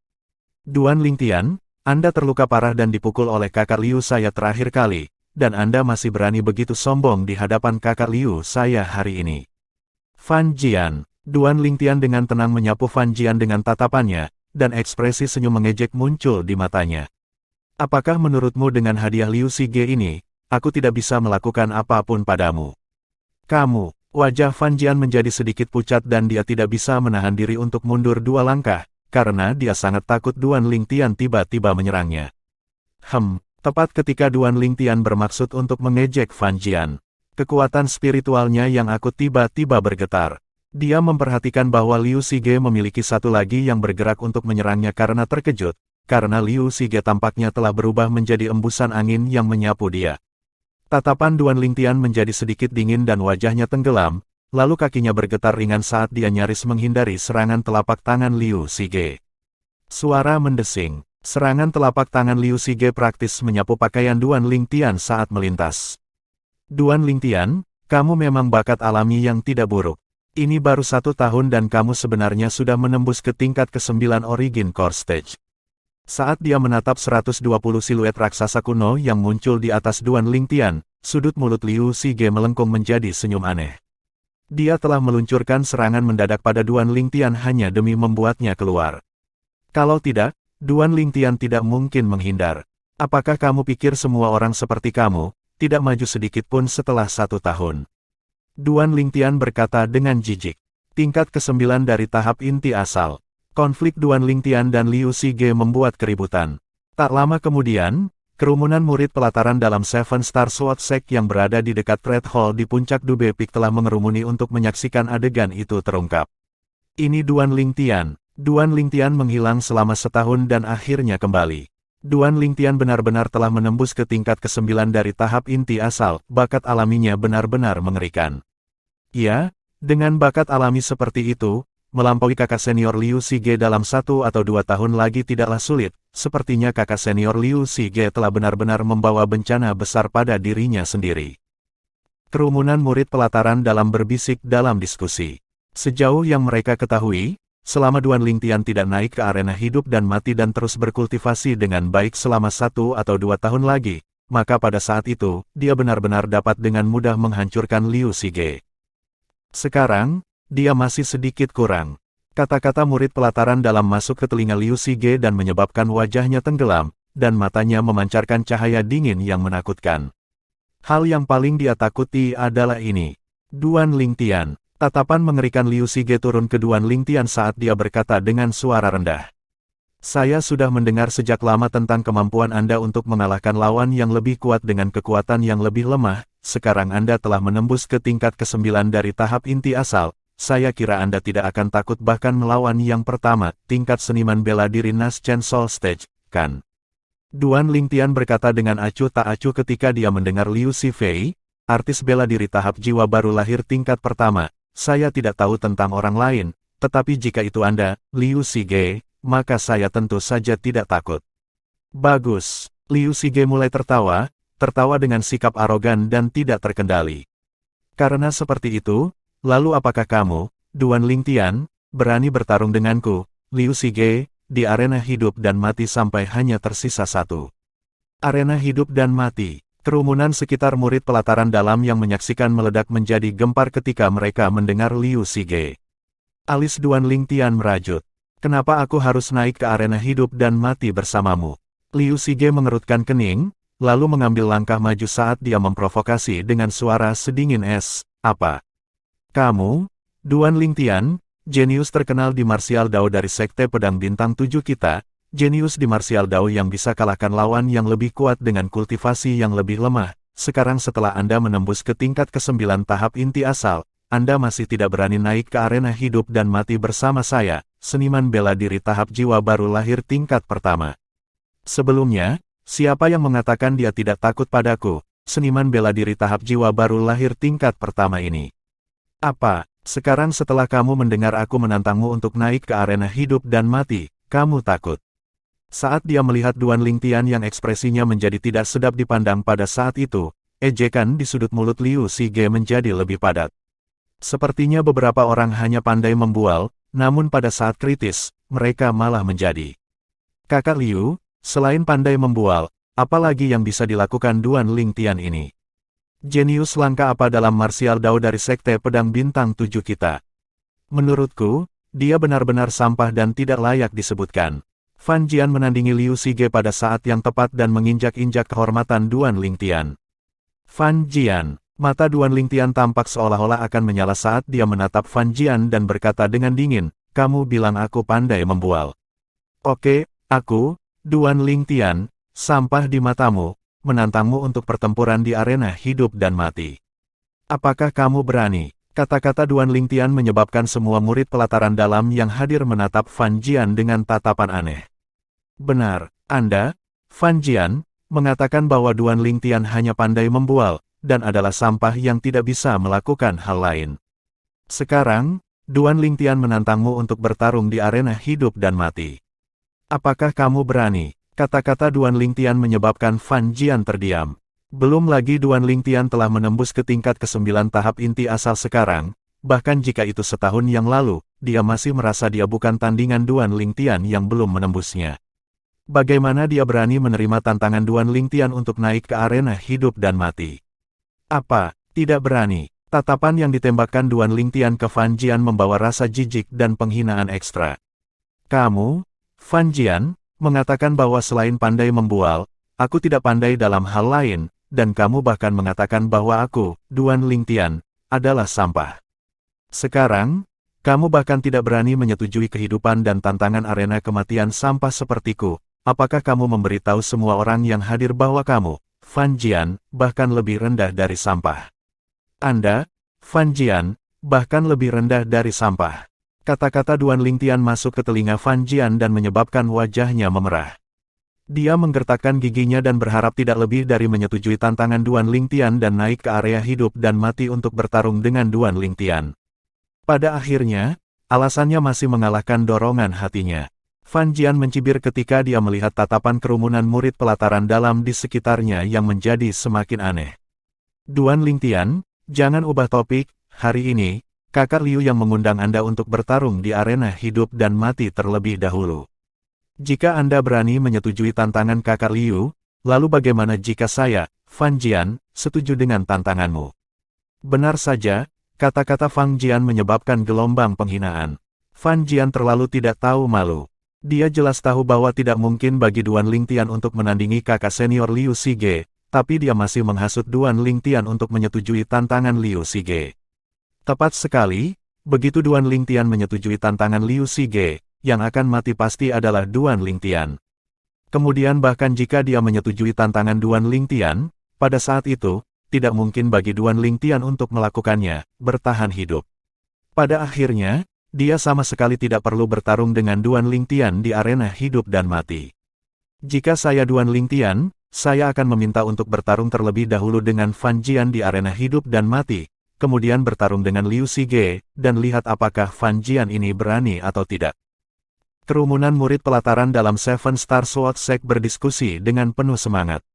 Duan Lingtian, Anda terluka parah dan dipukul oleh kakak Liu saya terakhir kali, dan Anda masih berani begitu sombong di hadapan kakak Liu saya hari ini." Fan Jian. Duan Lingtian dengan tenang menyapu Fan Jian dengan tatapannya, dan ekspresi senyum mengejek muncul di matanya. "Apakah menurutmu dengan hadiah Liu Sige ini, aku tidak bisa melakukan apapun padamu?" "Kamu." Wajah Fan Jian menjadi sedikit pucat dan dia tidak bisa menahan diri untuk mundur 2 langkah, karena dia sangat takut Duan Lingtian tiba-tiba menyerangnya. Tepat ketika Duan Lingtian bermaksud untuk mengejek Fan Jian, kekuatan spiritualnya yang aku tiba-tiba bergetar. Dia memperhatikan bahwa Liu Sige memiliki satu lagi yang bergerak untuk menyerangnya karena terkejut, karena Liu Sige tampaknya telah berubah menjadi embusan angin yang menyapu dia. Tatapan Duan Lingtian menjadi sedikit dingin dan wajahnya tenggelam, lalu kakinya bergetar ringan saat dia nyaris menghindari serangan telapak tangan Liu Sige. Suara mendesing. Serangan telapak tangan Liu Sige praktis menyapu pakaian Duan Lingtian saat melintas. "Duan Lingtian, kamu memang bakat alami yang tidak buruk. Ini baru 1 tahun dan kamu sebenarnya sudah menembus ke tingkat ke-9 Origin Core Stage." Saat dia menatap 120 siluet raksasa kuno yang muncul di atas Duan Lingtian, sudut mulut Liu Sige melengkung menjadi senyum aneh. Dia telah meluncurkan serangan mendadak pada Duan Lingtian hanya demi membuatnya keluar. Kalau tidak, Duan Lingtian tidak mungkin menghindar. "Apakah kamu pikir semua orang seperti kamu, tidak maju sedikit pun setelah 1 tahun?" Duan Lingtian berkata dengan jijik. Tingkat ke-9 dari tahap inti asal. Konflik Duan Lingtian dan Liu Sige membuat keributan. Tak lama kemudian, kerumunan murid pelataran dalam Seven Star Sword Sect yang berada di dekat Red Hall di puncak Dube Peak telah mengerumuni untuk menyaksikan adegan itu terungkap. "Ini Duan Lingtian." Duan Lingtian menghilang selama 1 tahun dan akhirnya kembali. Duan Lingtian benar-benar telah menembus ke tingkat ke-9 dari tahap inti asal, bakat alaminya benar-benar mengerikan. Ya, dengan bakat alami seperti itu, melampaui kakak senior Liu Sige dalam 1 atau 2 tahun lagi tidaklah sulit, sepertinya kakak senior Liu Sige telah benar-benar membawa bencana besar pada dirinya sendiri. Kerumunan murid pelataran dalam berbisik dalam diskusi. Sejauh yang mereka ketahui, selama Duan Lingtian tidak naik ke arena hidup dan mati dan terus berkultivasi dengan baik selama 1 atau 2 tahun lagi, maka pada saat itu, dia benar-benar dapat dengan mudah menghancurkan Liu Sige. Sekarang, dia masih sedikit kurang. Kata-kata murid pelataran dalam masuk ke telinga Liu Sige dan menyebabkan wajahnya tenggelam, dan matanya memancarkan cahaya dingin yang menakutkan. Hal yang paling dia takuti adalah ini. Duan Lingtian. Tatapan mengerikan Liu Sige turun ke Duan Lingtian saat dia berkata dengan suara rendah. "Saya sudah mendengar sejak lama tentang kemampuan Anda untuk mengalahkan lawan yang lebih kuat dengan kekuatan yang lebih lemah. Sekarang Anda telah menembus ke tingkat ke-9 dari tahap inti asal. Saya kira Anda tidak akan takut bahkan melawan yang pertama, tingkat seniman bela diri Naschen Soul Stage, kan?" Duan Lingtian berkata dengan acuh tak acuh ketika dia mendengar Liu Sifei, artis bela diri tahap jiwa baru lahir tingkat pertama. "Saya tidak tahu tentang orang lain, tetapi jika itu Anda, Liu Sige, maka saya tentu saja tidak takut." "Bagus." Liu Sige mulai tertawa dengan sikap arogan dan tidak terkendali. "Karena seperti itu, lalu apakah kamu, Duan Lingtian, berani bertarung denganku, Liu Sige, di arena hidup dan mati sampai hanya tersisa 1. Arena hidup dan mati. Kerumunan sekitar murid pelataran dalam yang menyaksikan meledak menjadi gempar ketika mereka mendengar Liu Sige. Alis Duan Lingtian merajut. "Kenapa aku harus naik ke arena hidup dan mati bersamamu?" Liu Sige mengerutkan kening, lalu mengambil langkah maju saat dia memprovokasi dengan suara sedingin es. Apa? Kamu? Duan Lingtian, jenius terkenal di martial Dao dari Sekte Pedang Bintang 7 kita, jenius di martial Dao yang bisa kalahkan lawan yang lebih kuat dengan kultivasi yang lebih lemah. Sekarang setelah Anda menembus ke tingkat ke-9 tahap inti asal, Anda masih tidak berani naik ke arena hidup dan mati bersama saya, seniman bela diri tahap jiwa baru lahir tingkat pertama. Sebelumnya, siapa yang mengatakan dia tidak takut padaku, seniman bela diri tahap jiwa baru lahir tingkat pertama ini? Apa, sekarang setelah kamu mendengar aku menantangmu untuk naik ke arena hidup dan mati, kamu takut? Saat dia melihat Duan Lingtian yang ekspresinya menjadi tidak sedap dipandang pada saat itu, ejekan di sudut mulut Liu Sige menjadi lebih padat. Sepertinya beberapa orang hanya pandai membual, namun pada saat kritis, mereka malah menjadi. Kakak Liu, selain pandai membual, apalagi yang bisa dilakukan Duan Lingtian ini? Jenius langka apa dalam martial Dao dari Sekte Pedang Bintang 7 kita? Menurutku, dia benar-benar sampah dan tidak layak disebutkan. Fan Jian menandingi Liu Sige pada saat yang tepat dan menginjak-injak kehormatan Duan Lingtian. Fan Jian. Mata Duan Lingtian tampak seolah-olah akan menyala saat dia menatap Fan Jian dan berkata dengan dingin, kamu bilang aku pandai membual. Oke, aku, Duan Lingtian, sampah di matamu, menantangmu untuk pertempuran di arena hidup dan mati. Apakah kamu berani? Kata-kata Duan Lingtian menyebabkan semua murid pelataran dalam yang hadir menatap Fan Jian dengan tatapan aneh. Benar, Anda, Fan Jian, mengatakan bahwa Duan Lingtian hanya pandai membual, dan adalah sampah yang tidak bisa melakukan hal lain. Sekarang, Duan Lingtian menantangmu untuk bertarung di arena hidup dan mati. Apakah kamu berani? Kata-kata Duan Lingtian menyebabkan Fan Jian terdiam. Belum lagi Duan Lingtian telah menembus ke tingkat ke-9 tahap inti asal sekarang, bahkan jika itu setahun yang lalu, dia masih merasa dia bukan tandingan Duan Lingtian yang belum menembusnya. Bagaimana dia berani menerima tantangan Duan Lingtian untuk naik ke arena hidup dan mati? Apa, tidak berani? Tatapan yang ditembakkan Duan Lingtian ke Fan Jian membawa rasa jijik dan penghinaan ekstra. Kamu, Fan Jian, mengatakan bahwa selain pandai membual, aku tidak pandai dalam hal lain, dan kamu bahkan mengatakan bahwa aku, Duan Lingtian, adalah sampah. Sekarang, kamu bahkan tidak berani menyetujui kehidupan dan tantangan arena kematian sampah sepertiku. Apakah kamu memberitahu semua orang yang hadir bahwa kamu, Fan Jian, bahkan lebih rendah dari sampah? Anda, Fan Jian, bahkan lebih rendah dari sampah. Kata-kata Duan Lingtian masuk ke telinga Fan Jian dan menyebabkan wajahnya memerah. Dia menggertakkan giginya dan berharap tidak lebih dari menyetujui tantangan Duan Lingtian dan naik ke area hidup dan mati untuk bertarung dengan Duan Lingtian. Pada akhirnya, alasannya masih mengalahkan dorongan hatinya. Fan Jian mencibir ketika dia melihat tatapan kerumunan murid pelataran dalam di sekitarnya yang menjadi semakin aneh. Duan Lingtian, jangan ubah topik, hari ini, kakak Liu yang mengundang Anda untuk bertarung di arena hidup dan mati terlebih dahulu. Jika Anda berani menyetujui tantangan kakak Liu, lalu bagaimana jika saya, Fan Jian, setuju dengan tantanganmu? Benar saja, kata-kata Fan Jian menyebabkan gelombang penghinaan. Fan Jian terlalu tidak tahu malu. Dia jelas tahu bahwa tidak mungkin bagi Duan Lingtian untuk menandingi kakak senior Liu Sige, tapi dia masih menghasut Duan Lingtian untuk menyetujui tantangan Liu Sige. Tepat sekali, begitu Duan Lingtian menyetujui tantangan Liu Sige, yang akan mati pasti adalah Duan Lingtian. Kemudian bahkan jika dia menyetujui tantangan Duan Lingtian, pada saat itu, tidak mungkin bagi Duan Lingtian untuk melakukannya, bertahan hidup. Pada akhirnya, dia sama sekali tidak perlu bertarung dengan Duan Lingtian di arena hidup dan mati. Jika saya Duan Lingtian, saya akan meminta untuk bertarung terlebih dahulu dengan Fan Jian di arena hidup dan mati, kemudian bertarung dengan Liu Sige, dan lihat apakah Fan Jian ini berani atau tidak. Kerumunan murid pelataran dalam Seven Star Sword Sect berdiskusi dengan penuh semangat.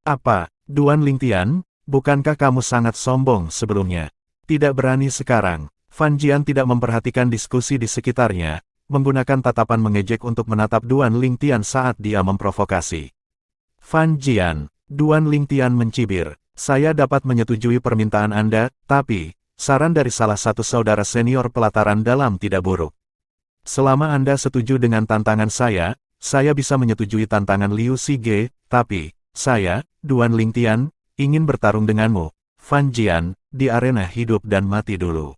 Apa, Duan Lingtian, bukankah kamu sangat sombong sebelumnya? Tidak berani sekarang. Fan Jian tidak memperhatikan diskusi di sekitarnya, menggunakan tatapan mengejek untuk menatap Duan Lingtian saat dia memprovokasi. Fan Jian, Duan Lingtian mencibir, saya dapat menyetujui permintaan Anda, tapi, saran dari salah satu saudara senior pelataran dalam tidak buruk. Selama Anda setuju dengan tantangan saya bisa menyetujui tantangan Liu Sige, tapi, Saya, Duan Lingtian, ingin bertarung denganmu, Fan Jian, di arena hidup dan mati dulu.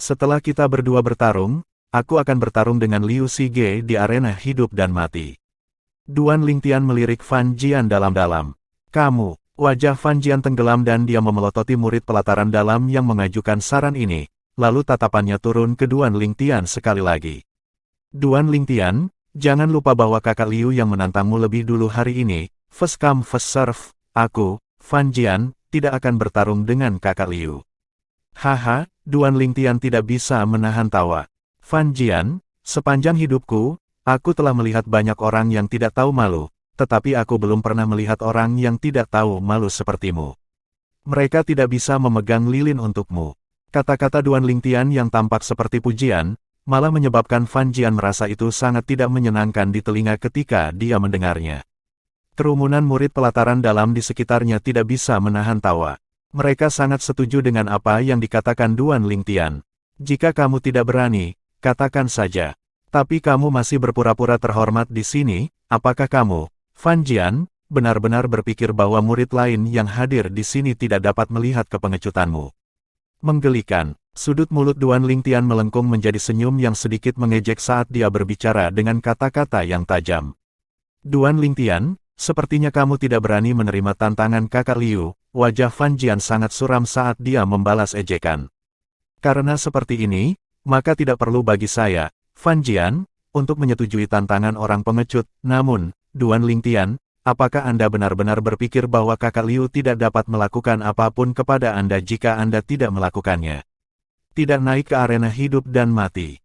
Setelah kita berdua bertarung, aku akan bertarung dengan Liu Sige di arena hidup dan mati. Duan Lingtian melirik Fan Jian dalam-dalam. Kamu, wajah Fan Jian tenggelam dan dia memelototi murid pelataran dalam yang mengajukan saran ini, lalu tatapannya turun ke Duan Lingtian sekali lagi. Duan Lingtian, jangan lupa bahwa kakak Liu yang menantangmu lebih dulu hari ini, first come first serve, aku, Fan Jian, tidak akan bertarung dengan kakak Liu. Haha, Duan Lingtian tidak bisa menahan tawa. Fan Jian, sepanjang hidupku, aku telah melihat banyak orang yang tidak tahu malu, tetapi aku belum pernah melihat orang yang tidak tahu malu sepertimu. Mereka tidak bisa memegang lilin untukmu. Kata-kata Duan Lingtian yang tampak seperti pujian, malah menyebabkan Fan Jian merasa itu sangat tidak menyenangkan di telinga ketika dia mendengarnya. Kerumunan murid pelataran dalam di sekitarnya tidak bisa menahan tawa. Mereka sangat setuju dengan apa yang dikatakan Duan Lingtian. Jika kamu tidak berani, katakan saja. Tapi kamu masih berpura-pura terhormat di sini, apakah kamu, Fan Jian, benar-benar berpikir bahwa murid lain yang hadir di sini tidak dapat melihat kepengecutanmu? Menggelikan, sudut mulut Duan Lingtian melengkung menjadi senyum yang sedikit mengejek saat dia berbicara dengan kata-kata yang tajam. Duan Lingtian, sepertinya kamu tidak berani menerima tantangan kakak Liu. Wajah Fan Jian sangat suram saat dia membalas ejekan. Karena seperti ini, maka tidak perlu bagi saya, Fan Jian, untuk menyetujui tantangan orang pengecut. Namun, Duan Lingtian, apakah Anda benar-benar berpikir bahwa kakak Liu tidak dapat melakukan apapun kepada Anda jika Anda tidak melakukannya? Tidak naik ke arena hidup dan mati.